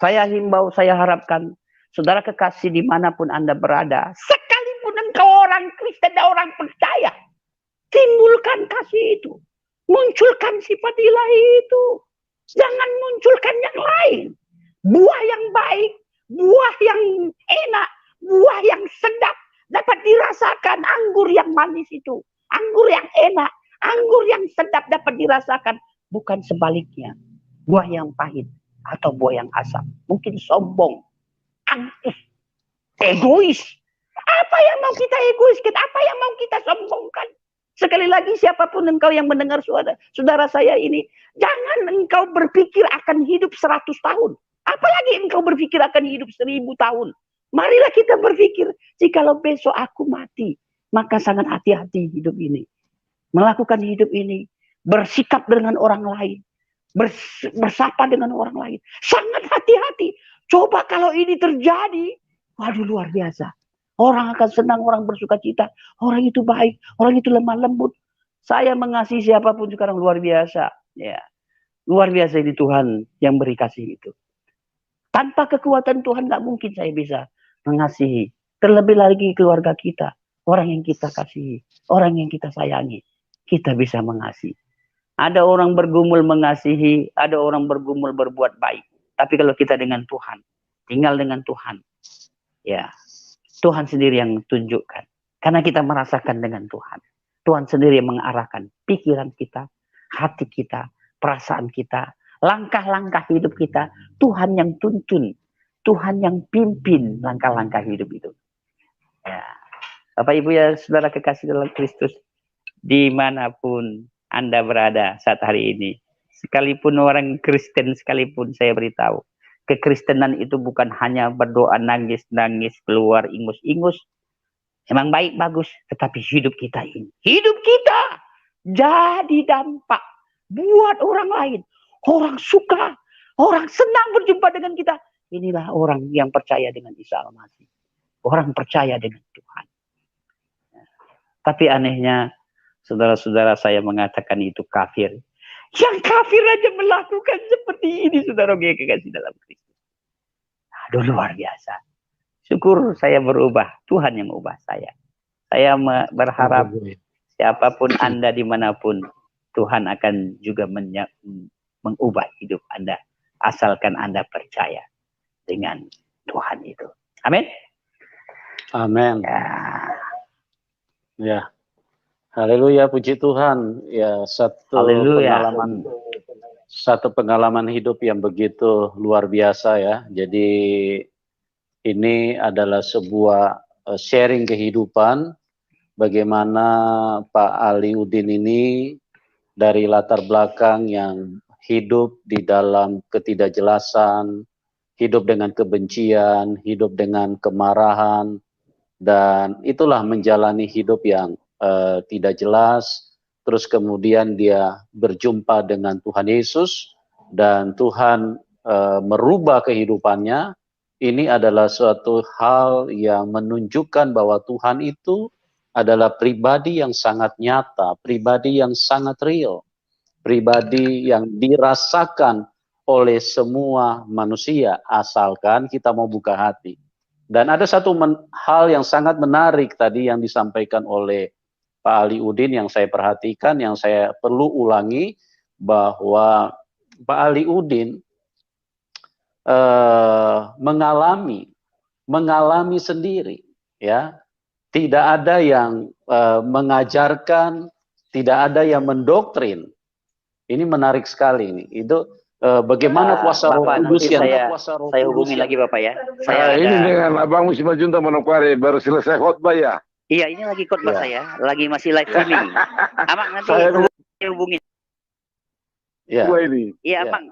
Saya himbau, saya harapkan saudara kekasih dimanapun Anda berada, sekalipun engkau orang Kristen dan orang percaya, timbulkan kasih itu, munculkan sifat ilahi itu, jangan munculkan yang lain. Buah yang baik, buah yang enak, buah yang sedap dapat dirasakan. Anggur yang manis itu, anggur yang enak, anggur yang sedap dapat dirasakan. Bukan sebaliknya, buah yang pahit atau buah yang asam. Mungkin sombong, angkuh, egois. Apa yang mau kita egoiskan? Apa yang mau kita sombongkan? Sekali lagi siapapun engkau yang mendengar saudara saya ini, jangan engkau berpikir akan hidup 100 tahun. Apalagi engkau berpikir akan hidup 1000 tahun. Marilah kita berpikir, jikalau besok aku mati, maka sangat hati-hati hidup ini. Melakukan hidup ini. Bersikap dengan orang lain. Bersapa dengan orang lain. Sangat hati-hati. Coba kalau ini terjadi. Waduh, luar biasa. Orang akan senang, orang bersuka cita. Orang itu baik. Orang itu lemah lembut. Saya mengasihi siapapun sekarang luar biasa. Ya, luar biasa ini Tuhan yang beri kasih itu. Tanpa kekuatan Tuhan nggak mungkin saya bisa mengasihi. Terlebih lagi keluarga kita. Orang yang kita kasihi. Orang yang kita sayangi. Kita bisa mengasihi. Ada orang bergumul mengasihi, ada orang bergumul berbuat baik. Tapi kalau kita dengan Tuhan, tinggal dengan Tuhan, ya Tuhan sendiri yang tunjukkan. Karena kita merasakan dengan Tuhan. Tuhan sendiri yang mengarahkan pikiran kita, hati kita, perasaan kita, langkah-langkah hidup kita. Tuhan yang tuntun, Tuhan yang pimpin langkah-langkah hidup itu. Ya. Bapak Ibu ya saudara kekasih dalam Kristus, dimanapun Anda berada saat hari ini, sekalipun orang Kristen sekalipun, saya beritahu, kekristenan itu bukan hanya berdoa nangis-nangis keluar ingus-ingus, emang baik bagus, tetapi hidup kita ini, hidup kita jadi dampak buat orang lain. Orang suka, orang senang berjumpa dengan kita. Inilah orang yang percaya dengan Isa Al-Masih, orang percaya dengan Tuhan. Tapi anehnya, saudara-saudara saya mengatakan itu kafir. Yang kafir aja melakukan seperti ini, saudara yang kekasih dalam Kristus. Aduh, luar biasa. Syukur saya berubah. Tuhan yang ubah saya. Saya berharap siapapun Anda dimanapun, Tuhan akan juga mengubah hidup Anda. Asalkan Anda percaya dengan Tuhan itu. Amin. Amin. Ya. Haleluya, puji Tuhan. Ya, satu pengalaman hidup yang begitu luar biasa ya. Jadi ini adalah sebuah sharing kehidupan bagaimana Pak Aliuddin ini dari latar belakang yang hidup di dalam ketidakjelasan, hidup dengan kebencian, hidup dengan kemarahan, dan itulah menjalani hidup yang tidak jelas. Terus kemudian dia berjumpa dengan Tuhan Yesus dan Tuhan merubah kehidupannya, ini adalah suatu hal yang menunjukkan bahwa Tuhan itu adalah pribadi yang sangat nyata, pribadi yang sangat real, pribadi yang dirasakan oleh semua manusia, asalkan kita mau buka hati. Dan ada satu hal yang sangat menarik tadi yang disampaikan oleh Pak Ali Udin yang saya perhatikan, yang saya perlu ulangi, bahwa Pak Ali Udin mengalami sendiri, ya. Tidak ada yang mengajarkan, tidak ada yang mendoktrin. Ini menarik sekali ini. Itu bagaimana kuasa Roh Kudus yang saya hubungi lagi Bapak ya. Saya ini dengan Abang Musima Junta Manokwari baru selesai khotbah ya. Iya, ini lagi khotbah saya, lagi masih live streaming. Abang nanti Saya hubungi. Ya. Iya, Bang.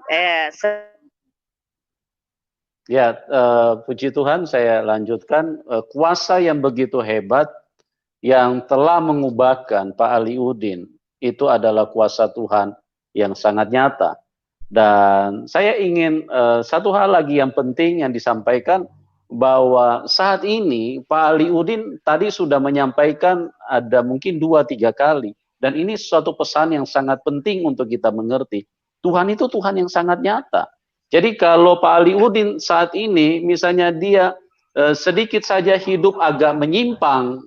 Ya, puji Tuhan, saya lanjutkan. Kuasa yang begitu hebat yang telah mengubahkan Pak Ali Udin itu adalah kuasa Tuhan yang sangat nyata. Dan saya ingin satu hal lagi yang penting yang disampaikan, bahwa saat ini Pak Ali Udin tadi sudah menyampaikan ada mungkin 2-3 kali. Dan ini suatu pesan yang sangat penting untuk kita mengerti. Tuhan itu Tuhan yang sangat nyata. Jadi kalau Pak Ali Udin saat ini misalnya dia sedikit saja hidup agak menyimpang,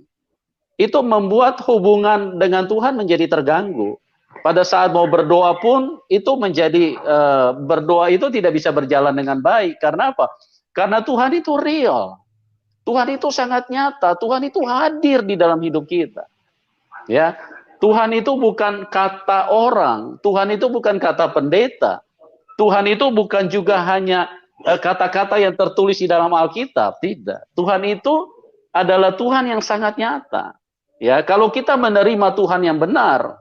itu membuat hubungan dengan Tuhan menjadi terganggu. Pada saat mau berdoa pun itu menjadi berdoa itu tidak bisa berjalan dengan baik. Karena apa? Karena Tuhan itu real. Tuhan itu sangat nyata. Tuhan itu hadir di dalam hidup kita. Ya. Tuhan itu bukan kata orang. Tuhan itu bukan kata pendeta. Tuhan itu bukan juga hanya kata-kata yang tertulis di dalam Alkitab. Tidak. Tuhan itu adalah Tuhan yang sangat nyata. Ya, kalau kita menerima Tuhan yang benar,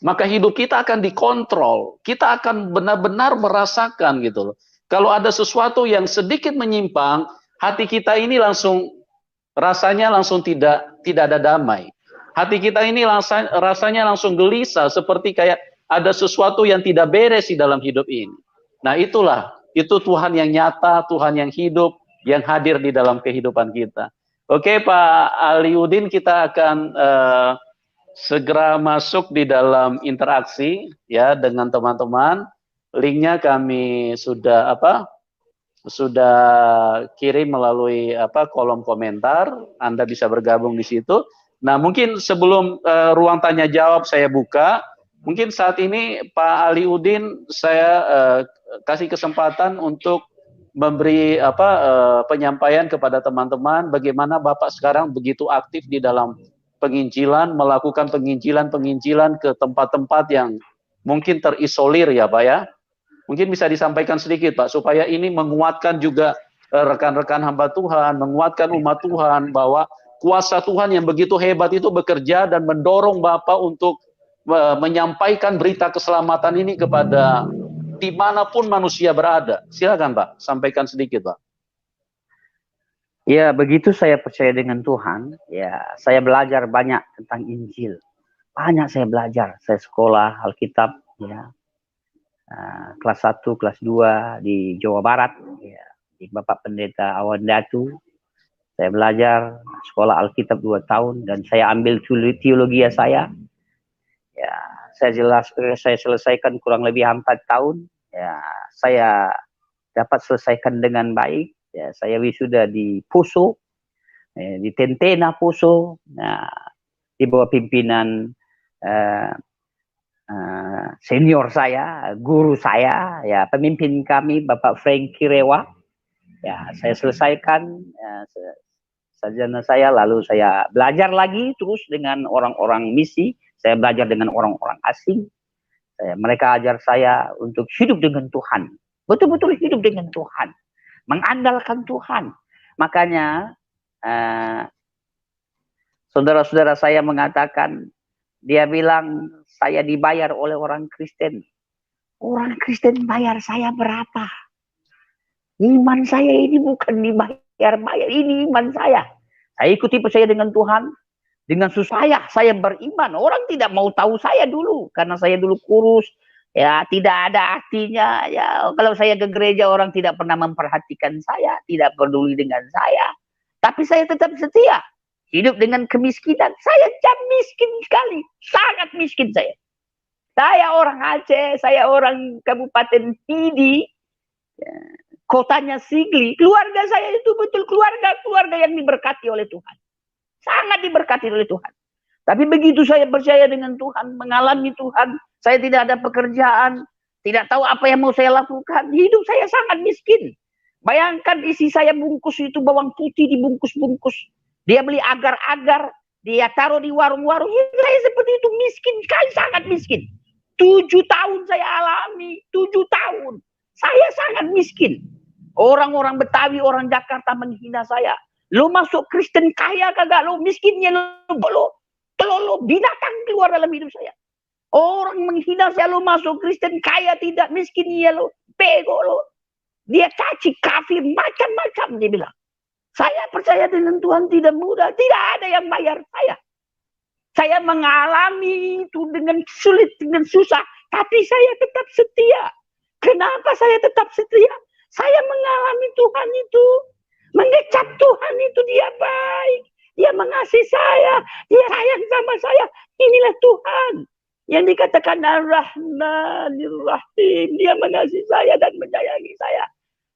maka hidup kita akan dikontrol. Kita akan benar-benar merasakan gitu loh. Kalau ada sesuatu yang sedikit menyimpang, hati kita ini rasanya langsung tidak ada damai. Hati kita ini rasanya langsung gelisah, seperti kayak ada sesuatu yang tidak beres di dalam hidup ini. Nah itu Tuhan yang nyata, Tuhan yang hidup, yang hadir di dalam kehidupan kita. Oke Pak Ali Udin, kita akan segera masuk di dalam interaksi ya dengan teman-teman. Linknya kami sudah kirim melalui kolom komentar. Anda bisa bergabung di situ. Nah, mungkin sebelum ruang tanya jawab saya buka, mungkin saat ini Pak Ali Udin saya kasih kesempatan untuk memberi penyampaian kepada teman-teman bagaimana Bapak sekarang begitu aktif di dalam penginjilan, melakukan penginjilan ke tempat-tempat yang mungkin terisolir ya Pak ya. Mungkin bisa disampaikan sedikit Pak, supaya ini menguatkan juga rekan-rekan hamba Tuhan, menguatkan umat Tuhan, bahwa kuasa Tuhan yang begitu hebat itu bekerja dan mendorong Bapak untuk menyampaikan berita keselamatan ini kepada dimanapun manusia berada. Silakan Pak, sampaikan sedikit Pak. Ya, begitu saya percaya dengan Tuhan, ya saya belajar banyak tentang Injil. Banyak saya belajar, saya sekolah Alkitab, ya. Kelas 1, kelas 2 di Jawa Barat, ya, di Bapak Pendeta Awan Datu. Saya belajar sekolah Alkitab 2 tahun dan saya ambil teologi saya. Ya, saya selesaikan kurang lebih 4 tahun. Ya, saya dapat selesaikan dengan baik. Ya, saya wisuda di Poso, di Tentena Poso. Nah, di bawah pimpinan senior saya, guru saya, ya pemimpin kami Bapak Franky Rewa. Ya, saya selesaikan sarjana saya, lalu saya belajar lagi terus dengan orang-orang misi. Saya belajar dengan orang-orang asing. Mereka ajar saya untuk hidup dengan Tuhan. Betul-betul hidup dengan Tuhan. Mengandalkan Tuhan. Makanya saudara-saudara saya mengatakan, dia bilang, saya dibayar oleh orang Kristen. Orang Kristen bayar saya berapa? Iman saya ini bukan dibayar-bayar, ini iman saya. Saya ikuti percaya dengan Tuhan. Dengan susah saya beriman. Orang tidak mau tahu saya dulu. Karena saya dulu kurus. Ya, tidak ada artinya. Ya, kalau saya ke gereja orang tidak pernah memperhatikan saya, tidak peduli dengan saya. Tapi saya tetap setia. Hidup dengan kemiskinan. Saya jam miskin sekali. Sangat miskin saya. Saya orang Aceh, saya orang Kabupaten Pidi, kotanya Sigli. Keluarga saya itu betul keluarga yang diberkati oleh Tuhan. Sangat diberkati oleh Tuhan. Tapi begitu saya percaya dengan Tuhan, mengalami Tuhan, saya tidak ada pekerjaan, tidak tahu apa yang mau saya lakukan. Hidup saya sangat miskin. Bayangkan isi saya bungkus itu bawang putih dibungkus-bungkus. Dia beli agar-agar, dia taruh di warung-warung. Hidup saya seperti itu, miskin sekali, sangat miskin. 7 tahun saya alami, 7 tahun. Saya sangat miskin. Orang-orang Betawi, orang Jakarta menghina saya. Lo masuk Kristen kaya kagak, lo miskinnya lo binatang keluar dalam hidup saya. Orang menghina saya, lo masuk Kristen kaya tidak, miskinnya lo, bego lo. Dia caci, kafir, macam-macam dia bilang. Saya percaya dengan Tuhan tidak mudah, tidak ada yang bayar saya. Saya mengalami itu dengan sulit, dengan susah, tapi saya tetap setia. Kenapa saya tetap setia? Saya mengalami Tuhan itu, mengecap Tuhan itu dia baik, dia mengasihi saya, dia sayang sama saya. Inilah Tuhan yang dikatakan Ar-Rahmanir Rahim. Dia mengasihi saya dan menyayangi saya.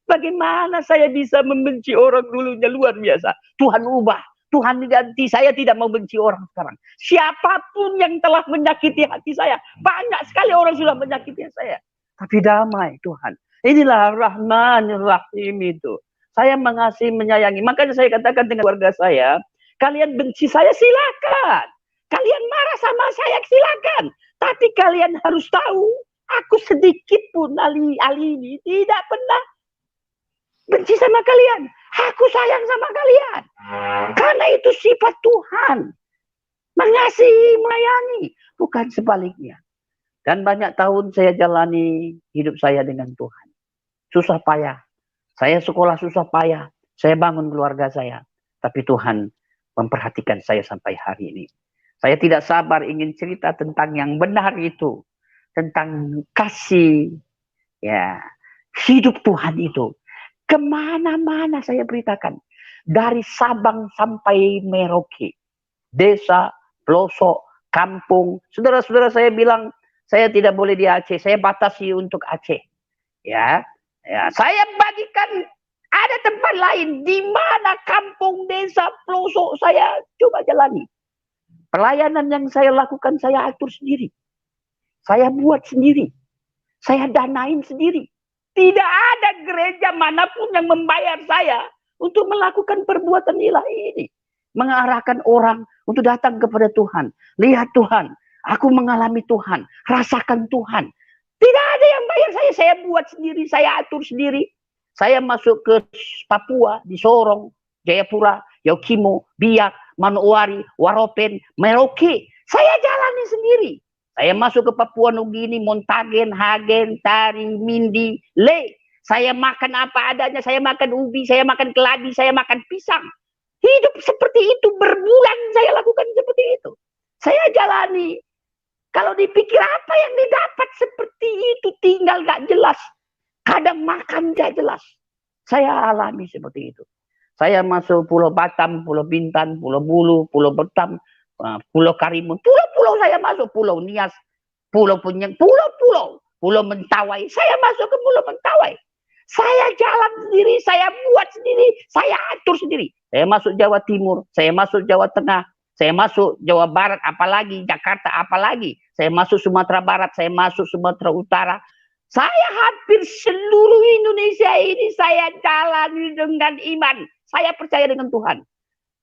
Bagaimana saya bisa membenci orang dulunya luar biasa. Tuhan ubah, Tuhan ganti. Saya tidak mau benci orang sekarang. Siapapun yang telah menyakiti hati saya, banyak sekali orang sudah menyakiti saya. Tapi damai Tuhan. Inilah Rahmanir Rahim itu. Saya mengasihi, menyayangi. Makanya saya katakan dengan keluarga saya, kalian benci saya silakan. Kalian marah sama saya silakan. Tapi kalian harus tahu, aku sedikit pun Ali ini tidak pernah benci sama kalian. Aku sayang sama kalian. Karena itu sifat Tuhan. Mengasihi, melayani. Bukan sebaliknya. Dan banyak tahun saya jalani hidup saya dengan Tuhan. Susah payah. Saya sekolah susah payah. Saya bangun keluarga saya. Tapi Tuhan memperhatikan saya sampai hari ini. Saya tidak sabar ingin cerita tentang yang benar itu. Tentang kasih. Ya, hidup Tuhan itu. Kemana-mana saya beritakan. Dari Sabang sampai Merauke. Desa, pelosok, kampung. Saudara-saudara saya bilang, saya tidak boleh di Aceh. Saya batasi untuk Aceh. Ya, saya bagikan ada tempat lain. Di mana kampung, desa, pelosok saya coba jalani. Pelayanan yang saya lakukan, saya atur sendiri. Saya buat sendiri. Saya danain sendiri. Tidak ada gereja manapun yang membayar saya untuk melakukan perbuatan ilahi ini. Mengarahkan orang untuk datang kepada Tuhan. Lihat Tuhan, aku mengalami Tuhan. Rasakan Tuhan. Tidak ada yang bayar saya. Saya buat sendiri, saya atur sendiri. Saya masuk ke Papua, di Sorong, Jayapura, Yaukimo, Biak, Manokwari, Waropen, Merauke. Saya jalani sendiri. Saya masuk ke Papua Nugini, Montagen, Hagen, Taring, Mindi, Le. Saya makan apa adanya, saya makan ubi, saya makan keladi, saya makan pisang. Hidup seperti itu, berbulan saya lakukan seperti itu. Saya jalani. Kalau dipikir apa yang didapat seperti itu, tinggal gak jelas. Kadang makan gak jelas. Saya alami seperti itu. Saya masuk Pulau Batam, Pulau Bintan, Pulau Bulu, Pulau Batam, Pulau Karimun, pulau-pulau saya masuk, Pulau Nias, Pulau Punyang, pulau-pulau, Pulau Mentawai, saya masuk ke Pulau Mentawai. Saya jalan sendiri, saya buat sendiri, saya atur sendiri. Saya masuk Jawa Timur, saya masuk Jawa Tengah, saya masuk Jawa Barat, apalagi Jakarta, apalagi. Saya masuk Sumatera Barat, saya masuk Sumatera Utara. Saya hampir seluruh Indonesia ini saya jalani dengan iman. Saya percaya dengan Tuhan.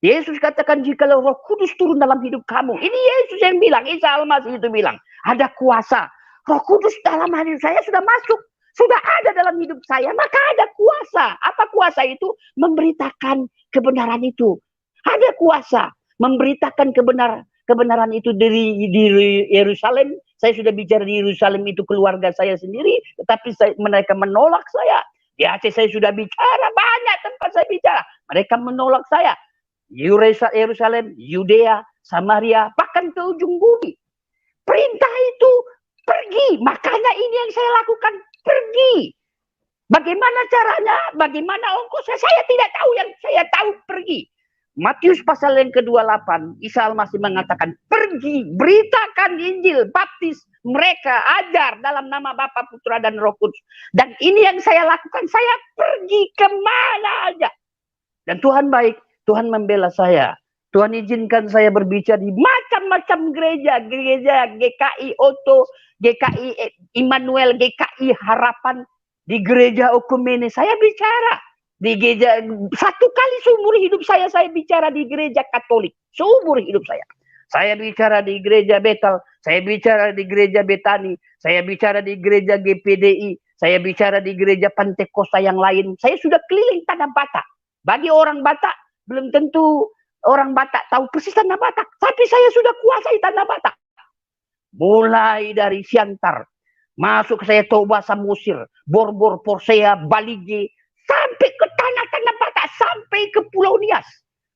Yesus katakan jikalau Roh Kudus turun dalam hidup kamu. Ini Yesus yang bilang, Isa Al-Masih itu bilang. Ada kuasa. Roh Kudus dalam hidup saya sudah masuk. Sudah ada dalam hidup saya. Maka ada kuasa. Apa kuasa itu? Memberitakan kebenaran itu. Ada kuasa. Memberitakan kebenaran itu di Yerusalem. Saya sudah bicara di Yerusalem itu keluarga saya sendiri. Tetapi mereka menolak saya. Di Aceh saya sudah bicara. Banyak tempat saya bicara. Mereka menolak saya. Yerusalem, Yudea, Samaria, bahkan ke ujung bumi. Perintah itu pergi. Makanya ini yang saya lakukan. Pergi. Bagaimana caranya? Bagaimana ongkosnya? Saya tidak tahu, yang saya tahu pergi. Matius pasal yang ke-28, Isa Al-Masih mengatakan, pergi, beritakan Injil, baptis mereka, ajar dalam nama Bapa, Putra, dan Roh Kudus. Dan ini yang saya lakukan, saya pergi kemana aja. Dan Tuhan baik, Tuhan membela saya. Tuhan izinkan saya berbicara di macam-macam gereja, gereja GKI Oto, GKI Immanuel, GKI Harapan, di gereja Okumene. Saya bicara. Di gereja, satu kali seumur hidup saya bicara di gereja Katolik. Seumur hidup saya. Saya bicara di gereja Betel, saya bicara di gereja Betani, saya bicara di gereja GPDI, saya bicara di gereja Pantekosta yang lain. Saya sudah keliling tanah Batak. Bagi orang Batak, belum tentu orang Batak tahu persis tanah Batak. Tapi saya sudah kuasai tanah Batak. Mulai dari Siantar, masuk saya Toba Samosir, Borbor, Porsea, Balige, sampai ke tanah-tanah Batak, sampai ke Pulau Nias.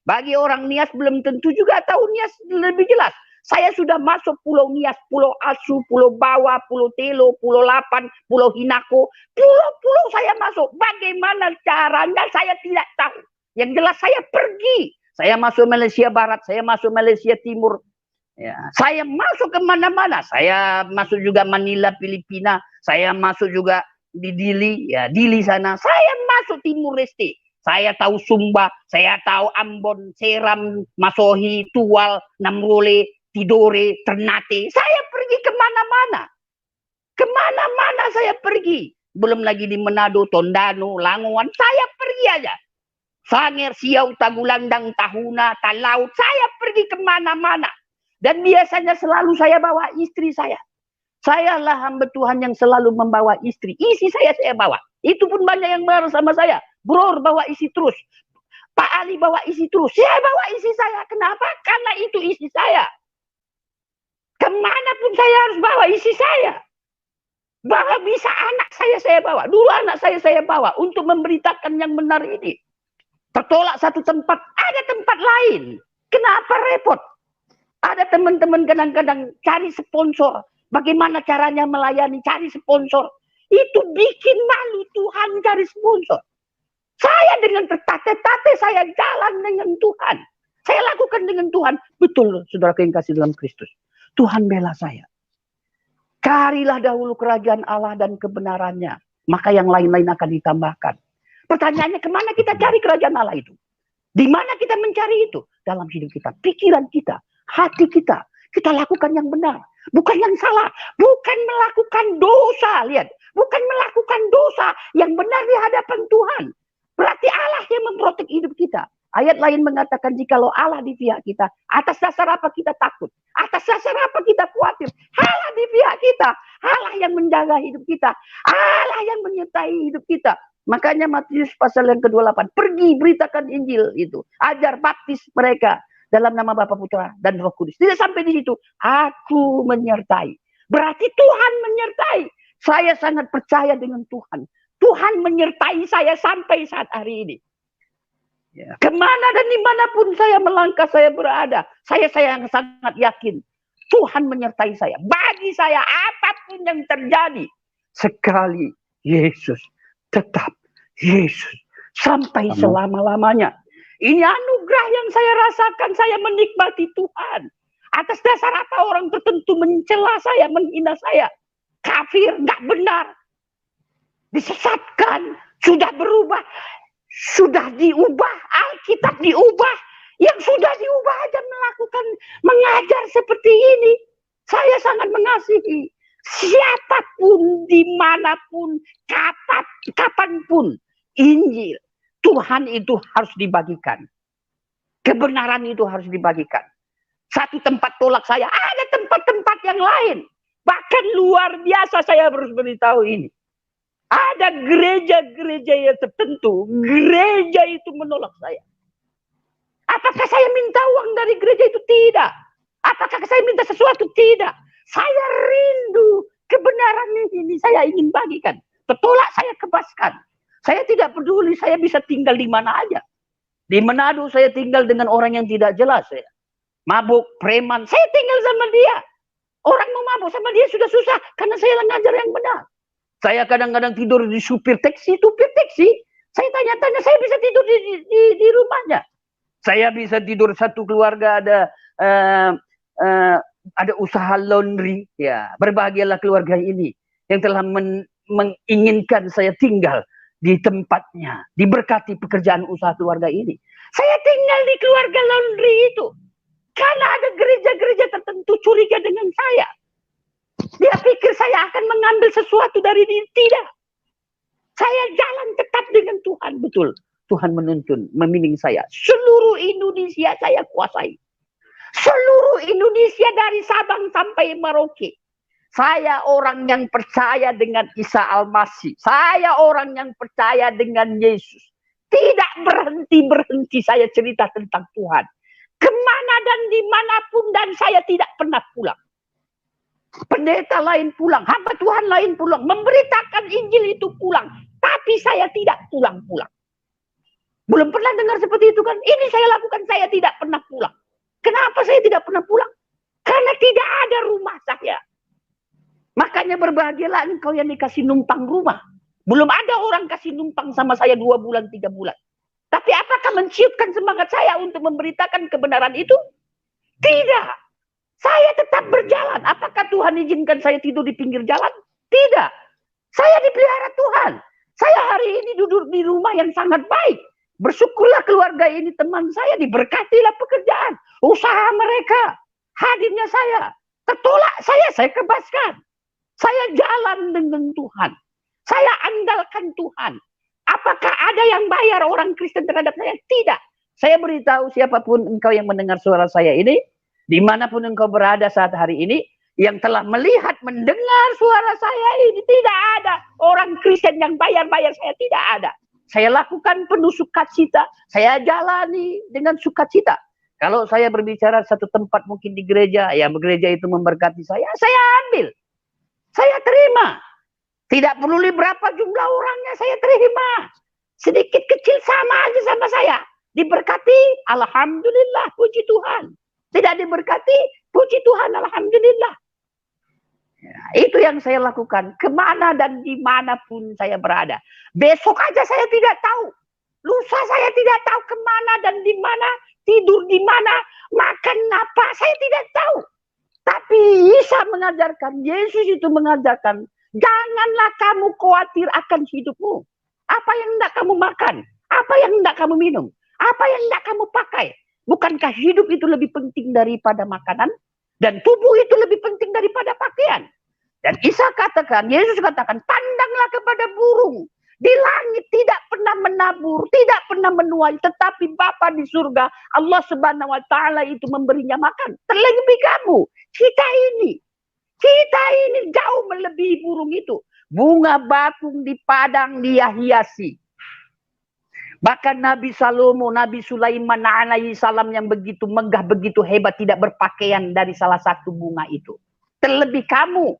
Bagi orang Nias belum tentu juga tahu Nias lebih jelas. Saya sudah masuk Pulau Nias, Pulau Asu, Pulau Bawa, Pulau Telo, Pulau Lapan, Pulau Hinako. Pulau-pulau saya masuk. Bagaimana caranya saya tidak tahu. Yang jelas saya pergi. Saya masuk Malaysia Barat, saya masuk Malaysia Timur. Ya, saya masuk kemana-mana. Saya masuk juga Manila, Filipina. Saya masuk juga di Dili, ya Dili sana. Saya masuk Timur Leste. Saya tahu Sumba, saya tahu Ambon, Seram, Masohi, Tual, Namrole, Tidore, Ternate. Saya pergi kemana-mana. Kemana-mana saya pergi. Belum lagi di Manado, Tondano, Langowan. Saya pergi aja. Sanger, Siau, Tagulandang, Tahuna, Talaut. Saya pergi kemana-mana. Dan biasanya selalu saya bawa istri saya. Sayalah hamba Tuhan yang selalu membawa istri. Isi saya bawa. Itu pun banyak yang marah sama saya. Bro, bawa isi terus. Pak Ali bawa isi terus. Saya bawa isi saya. Kenapa? Karena itu isi saya. Kemanapun saya harus bawa isi saya. Bahwa bisa anak saya bawa. Dulu anak saya bawa untuk memberitakan yang benar ini. Tertolak satu tempat, ada tempat lain. Kenapa repot? Ada teman-teman kadang-kadang cari sponsor. Bagaimana caranya melayani, cari sponsor. Itu bikin malu Tuhan cari sponsor. Saya dengan tertate-tate saya jalan dengan Tuhan. Saya lakukan dengan Tuhan. Betul, saudara yang kasih dalam Kristus. Tuhan bela saya. Carilah dahulu kerajaan Allah dan kebenarannya. Maka yang lain-lain akan ditambahkan. Pertanyaannya, kemana kita cari kerajaan Allah itu? Di mana kita mencari itu? Dalam hidup kita, pikiran kita, hati kita. Kita lakukan yang benar. Bukan yang salah. Bukan melakukan dosa. Lihat. Bukan melakukan dosa yang benar di hadapan Tuhan. Berarti Allah yang memprotek hidup kita. Ayat lain mengatakan jikalau Allah di pihak kita. Atas dasar apa kita takut? Atas dasar apa kita khawatir? Allah di pihak kita. Allah yang menjaga hidup kita. Allah yang menyertai hidup kita. Makanya Matius pasal yang ke-28. Pergi beritakan Injil itu. Ajar baptis mereka. Dalam nama Bapa, Putra, dan Roh Kudus. Tidak sampai di situ. Aku menyertai. Berarti Tuhan menyertai. Saya sangat percaya dengan Tuhan. Tuhan menyertai saya sampai saat hari ini. Ya. Kemana dan dimanapun saya melangkah, saya berada. Saya sangat yakin. Tuhan menyertai saya. Bagi saya, apapun yang terjadi. Sekali Yesus. Tetap Yesus. Sampai selama-lamanya. Ini anugerah yang saya rasakan, saya menikmati Tuhan. Atas dasar apa orang tertentu mencela saya, menghina saya. Kafir, nggak benar. Disesatkan, sudah berubah. Sudah diubah, Alkitab diubah. Yang sudah diubah aja melakukan, mengajar seperti ini. Saya sangat mengasihi. Siapapun, dimanapun, kapanpun, Injil. Tuhan itu harus dibagikan. Kebenaran itu harus dibagikan. Satu tempat tolak saya, ada tempat-tempat yang lain. Bahkan luar biasa saya harus beritahu ini. Ada gereja-gereja yang tertentu, gereja itu menolak saya. Apakah saya minta uang dari gereja itu? Tidak. Apakah saya minta sesuatu? Tidak. Saya rindu kebenaran ini, saya ingin bagikan. Tertolak saya kebaskan. Saya tidak peduli, saya bisa tinggal di mana aja. Di Manado saya tinggal dengan orang yang tidak jelas. Mabuk, preman, saya tinggal sama dia. Orang mau mabuk sama dia sudah susah karena saya ngajar yang benar. Saya kadang-kadang tidur di supir taksi. Saya tanya-tanya, saya bisa tidur di rumahnya. Saya bisa tidur satu keluarga ada usaha laundry. Ya, berbahagialah keluarga ini yang telah menginginkan saya tinggal di tempatnya, diberkati pekerjaan usaha keluarga ini. Saya tinggal di keluarga laundry itu karena ada gereja-gereja tertentu curiga dengan saya. Dia pikir saya akan mengambil sesuatu dari diri. Tidak. Saya jalan tetap dengan Tuhan. Betul. Tuhan menuntun, membimbing saya. Seluruh Indonesia saya kuasai. Seluruh Indonesia dari Sabang sampai Merauke. Saya orang yang percaya dengan Isa Al-Masih. Saya orang yang percaya dengan Yesus. Tidak berhenti-berhenti saya cerita tentang Tuhan. Kemana dan dimanapun dan saya tidak pernah pulang. Pendeta lain pulang, hamba Tuhan lain pulang, memberitakan Injil itu pulang. Tapi saya tidak pulang-pulang. Belum pernah dengar seperti itu kan? Ini saya lakukan, saya tidak pernah pulang. Kenapa saya tidak pernah pulang? Karena tidak ada rumah saya. Makanya berbahagialah engkau yang dikasih numpang rumah. Belum ada orang kasih numpang sama saya 2 bulan, 3 bulan. Tapi apakah menciutkan semangat saya untuk memberitakan kebenaran itu? Tidak. Saya tetap berjalan. Apakah Tuhan izinkan saya tidur di pinggir jalan? Tidak. Saya dipelihara Tuhan. Saya hari ini duduk di rumah yang sangat baik. Bersyukurlah keluarga ini, teman saya, diberkatilah pekerjaan. Usaha mereka. Hadirnya saya. Ketolak saya kebaskan. Saya jalan dengan Tuhan. Saya andalkan Tuhan. Apakah ada yang bayar orang Kristen terhadap saya? Tidak. Saya beritahu siapapun engkau yang mendengar suara saya ini, dimanapun engkau berada saat hari ini, yang telah melihat, mendengar suara saya ini, tidak ada orang Kristen yang bayar-bayar saya, tidak ada. Saya lakukan penuh sukacita, saya jalani dengan sukacita. Kalau saya berbicara satu tempat mungkin di gereja, ya gereja itu memberkati saya ambil. Saya terima. Tidak peduli berapa jumlah orangnya, saya terima. Sedikit kecil sama aja sama saya. Diberkati, alhamdulillah, puji Tuhan. Tidak diberkati, puji Tuhan, alhamdulillah. Ya, itu yang saya lakukan. Kemana dan dimanapun saya berada. Besok aja saya tidak tahu. Lusa saya tidak tahu kemana dan dimana. Tidur di mana, makan apa, saya tidak tahu. Tapi Isa mengajarkan, Yesus itu mengajarkan, janganlah kamu khawatir akan hidupmu. Apa yang hendak kamu makan? Apa yang hendak kamu minum? Apa yang hendak kamu pakai? Bukankah hidup itu lebih penting daripada makanan? Dan tubuh itu lebih penting daripada pakaian? Dan Isa katakan, Yesus katakan, pandanglah kepada burung. Di langit tidak pernah menabur, tidak pernah menuai. Tetapi Bapa di surga, Allah Subhanahu wa Ta'ala itu memberinya makan. Terlebih kamu, kita ini jauh melebihi burung itu. Bunga bakung di padang dia hiasi. Bahkan Nabi Salomo, Nabi Sulaiman alaihi salam yang begitu megah, begitu hebat, tidak berpakaian dari salah satu bunga itu. Terlebih kamu,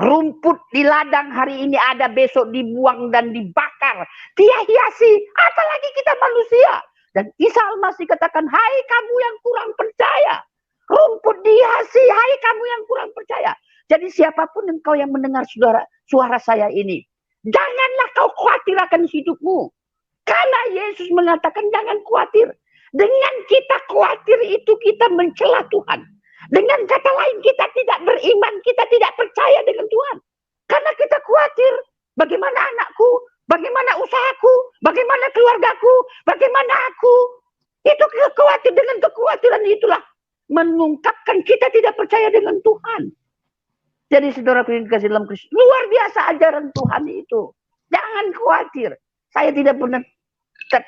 rumput di ladang hari ini ada, besok dibuang dan dibakar. Dia hiasi, apalagi kita manusia. Dan Isa Al-Masih katakan, hai kamu yang kurang percaya. Rumput dihiasi, hai kamu yang kurang percaya. Jadi siapapun engkau yang mendengar suara saya ini, janganlah kau khawatir akan hidupmu. Karena Yesus mengatakan jangan khawatir. Dengan kita khawatir itu kita mencela Tuhan. Dengan kata lain kita tidak beriman, kita tidak percaya dengan Tuhan. Karena kita khawatir bagaimana anakku, bagaimana usahaku, bagaimana keluargaku, bagaimana aku. Itu khawatir, dengan kekhawatiran itulah mengungkapkan kita tidak percaya dengan Tuhan. Jadi saudara yang dikasih dalam Kristus, luar biasa ajaran Tuhan itu. Jangan khawatir. Saya tidak pernah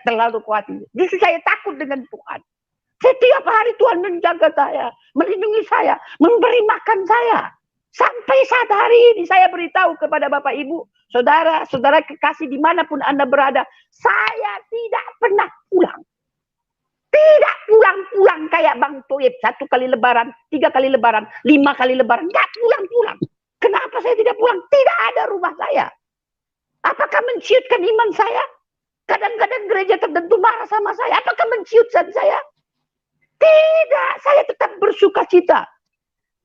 terlalu khawatir. Justru saya takut dengan Tuhan. Setiap hari Tuhan menjaga saya, melindungi saya, memberi makan saya. Sampai saat hari ini saya beritahu kepada Bapak Ibu, saudara kekasih dimanapun Anda berada, saya tidak pernah pulang. Tidak pulang-pulang kayak Bang Toib. 1 kali lebaran, 3 kali lebaran, 5 kali lebaran. Tidak pulang-pulang. Kenapa saya tidak pulang? Tidak ada rumah saya. Apakah menciutkan iman saya? Kadang-kadang gereja tertentu marah sama saya. Apakah menciutkan saya? Tidak, saya tetap bersuka cita.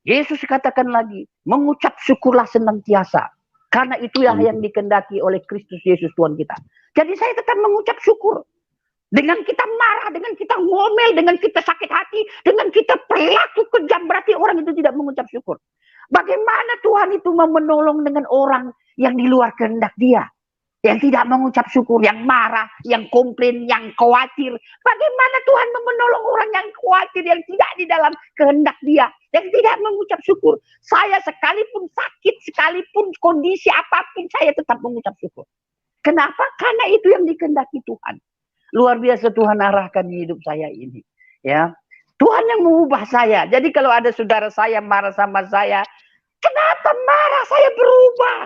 Yesus katakan lagi, mengucap syukurlah senantiasa. Karena itulah yang dikehendaki oleh Kristus Yesus Tuhan kita. Jadi saya tetap mengucap syukur. Dengan kita marah, dengan kita ngomel, dengan kita sakit hati, dengan kita perilaku kejam, berarti orang itu tidak mengucap syukur. Bagaimana Tuhan itu mau menolong dengan orang yang di luar kehendak Dia? Yang tidak mengucap syukur, yang marah, yang komplain, yang khawatir. Bagaimana Tuhan mau menolong orang yang khawatir, yang tidak di dalam kehendak Dia, yang tidak mengucap syukur? Saya sekalipun sakit, sekalipun kondisi apapun, saya tetap mengucap syukur. Kenapa? Karena itu yang dikehendaki Tuhan. Luar biasa Tuhan arahkan hidup saya ini. Ya, Tuhan yang mengubah saya. Jadi kalau ada saudara saya marah sama saya, kenapa marah? Saya berubah.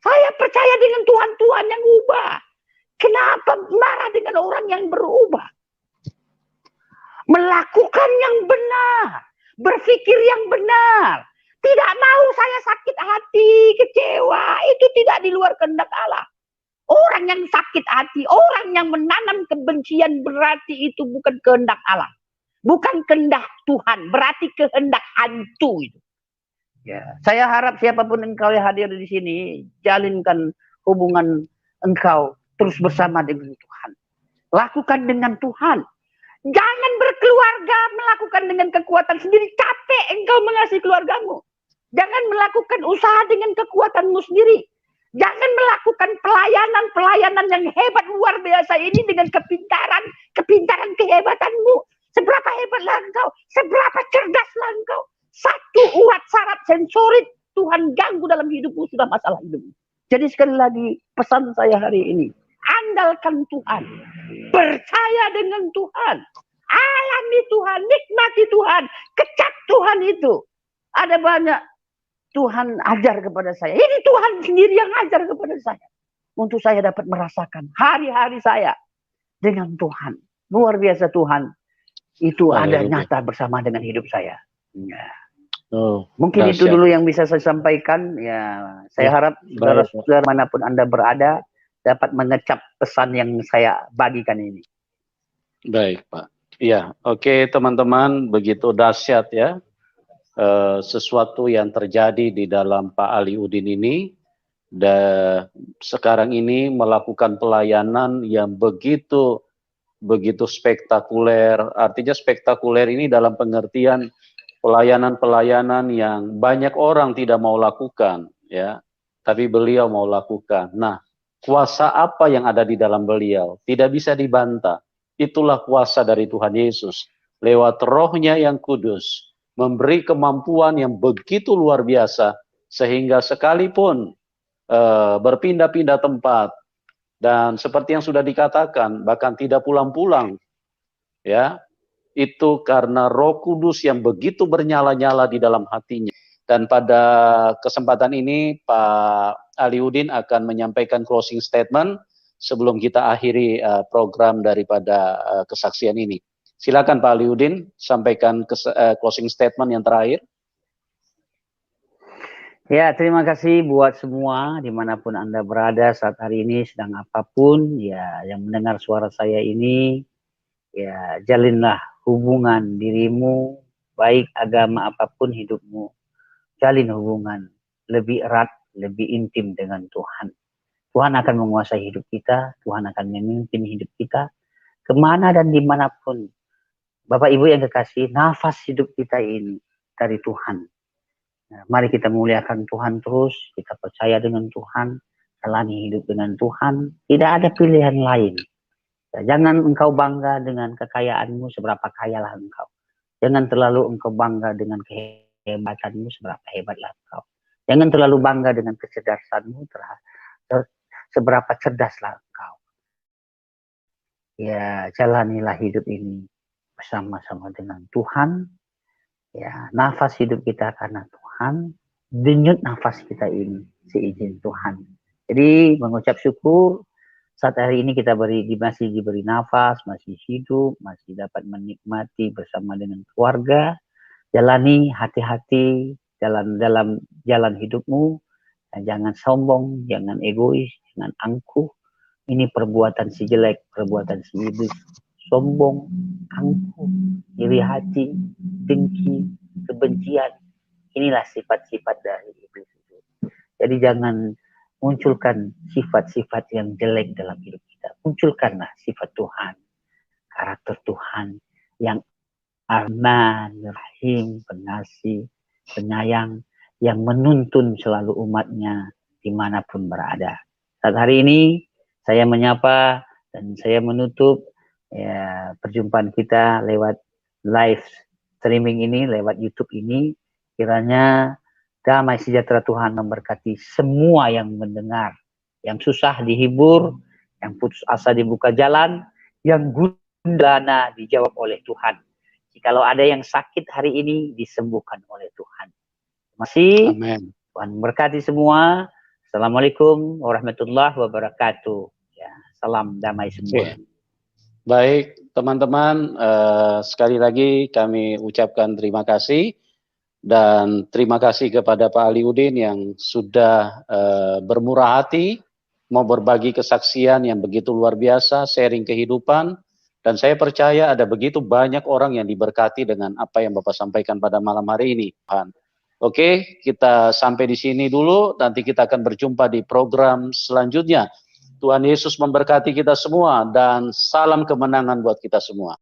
Saya percaya dengan Tuhan yang ubah. Kenapa marah dengan orang yang berubah? Melakukan yang benar. Berpikir yang benar. Tidak mau saya sakit hati, kecewa. Itu tidak di luar kehendak Allah. Orang yang sakit hati, orang yang menanam kebencian berarti itu bukan kehendak Allah. Bukan kehendak Tuhan, berarti kehendak hantu itu. Ya, saya harap siapapun engkau yang hadir di sini, jalinkan hubungan engkau terus bersama dengan Tuhan. Lakukan dengan Tuhan. Jangan berkeluarga melakukan dengan kekuatan sendiri. Capek engkau mengasihi keluargamu. Jangan melakukan usaha dengan kekuatanmu sendiri. Jangan melakukan pelayanan yang hebat luar biasa ini dengan kepintaran kehebatanmu. Seberapa hebatlah engkau, seberapa cerdaslah engkau. Satu urat saraf sensorik Tuhan ganggu dalam hidupmu, sudah masalah hidupmu. Jadi sekali lagi pesan saya hari ini, andalkan Tuhan, percaya dengan Tuhan, alami Tuhan, nikmati Tuhan, kecap Tuhan itu. Ada banyak Tuhan ajar kepada saya. Ini Tuhan sendiri yang ajar kepada saya. Untuk saya dapat merasakan hari-hari saya dengan Tuhan. Luar biasa Tuhan. Itu ada nyata bersama dengan hidup saya. Ya. Mungkin itu dulu yang bisa saya sampaikan. Ya, saya harap saudara-saudara manapun Anda berada dapat mengecap pesan yang saya bagikan ini. Baik, Pak. Iya, oke teman-teman, begitu dahsyat ya. Sesuatu yang terjadi di dalam Pak Ali Udin ini, dan sekarang ini melakukan pelayanan yang begitu spektakuler. Artinya spektakuler ini dalam pengertian pelayanan-pelayanan yang banyak orang tidak mau lakukan, ya, tapi beliau mau lakukan. Nah, kuasa apa yang ada di dalam beliau tidak bisa dibantah. Itulah kuasa dari Tuhan Yesus lewat Roh-Nya yang kudus, memberi kemampuan yang begitu luar biasa, sehingga sekalipun berpindah-pindah tempat, dan seperti yang sudah dikatakan, bahkan tidak pulang-pulang, ya, itu karena Roh Kudus yang begitu bernyala-nyala di dalam hatinya. Dan pada kesempatan ini, Pak Ali Udin akan menyampaikan closing statement sebelum kita akhiri program daripada kesaksian ini. Silakan Pak Ali Udin, sampaikan closing statement yang terakhir. Ya, terima kasih buat semua dimanapun Anda berada saat hari ini, sedang apapun ya yang mendengar suara saya ini, ya jalinlah hubungan dirimu, baik agama apapun hidupmu, jalin hubungan lebih erat, lebih intim dengan Tuhan. Tuhan akan menguasai hidup kita, Tuhan akan memimpin hidup kita kemana dan dimanapun. Bapak Ibu yang kekasih, nafas hidup kita ini dari Tuhan. Nah, mari kita muliakan Tuhan terus, kita percaya dengan Tuhan, jalani hidup dengan Tuhan, tidak ada pilihan lain. Jangan engkau bangga dengan kekayaanmu, seberapa kayalah engkau. Jangan terlalu engkau bangga dengan kehebatanmu, seberapa hebatlah engkau. Jangan terlalu bangga dengan kecerdasanmu, seberapa cerdaslah engkau. Ya, jalanilah hidup ini bersama-sama dengan Tuhan. Ya, nafas hidup kita karena Tuhan, denyut nafas kita ini seizin Tuhan. Jadi mengucap syukur saat hari ini kita masih diberi nafas, masih hidup, masih dapat menikmati bersama dengan keluarga. Jalani hati-hati dalam jalan hidupmu, dan jangan sombong, jangan egois, jangan angkuh. Ini perbuatan si jelek, perbuatan si iblis. Sombong, angkuh, iri hati, dengki, kebencian. Inilah sifat-sifat dari iblis itu. Jadi jangan munculkan sifat-sifat yang jelek dalam hidup kita. Munculkanlah sifat Tuhan, karakter Tuhan yang Ar-Rahman, Rahim, pengasih, penyayang, yang menuntun selalu umatnya dimanapun berada. Saat hari ini saya menyapa dan saya menutup perjumpaan kita lewat live streaming ini, lewat YouTube ini. Kiranya damai sejahtera Tuhan memberkati semua yang mendengar, yang susah dihibur, yang putus asa dibuka jalan, yang gundahan dijawab oleh Tuhan. Jikalau ada yang sakit hari ini disembuhkan oleh Tuhan. Terima kasih. Amin. Tuhan memberkati semua. Assalamualaikum warahmatullahi wabarakatuh. Ya, salam damai semua. Baik, teman-teman, sekali lagi kami ucapkan terima kasih. Dan terima kasih kepada Pak Aliuddin yang sudah bermurah hati, mau berbagi kesaksian yang begitu luar biasa, sharing kehidupan. Dan saya percaya ada begitu banyak orang yang diberkati dengan apa yang Bapak sampaikan pada malam hari ini. Oke, kita sampai di sini dulu, nanti kita akan berjumpa di program selanjutnya. Tuhan Yesus memberkati kita semua dan salam kemenangan buat kita semua.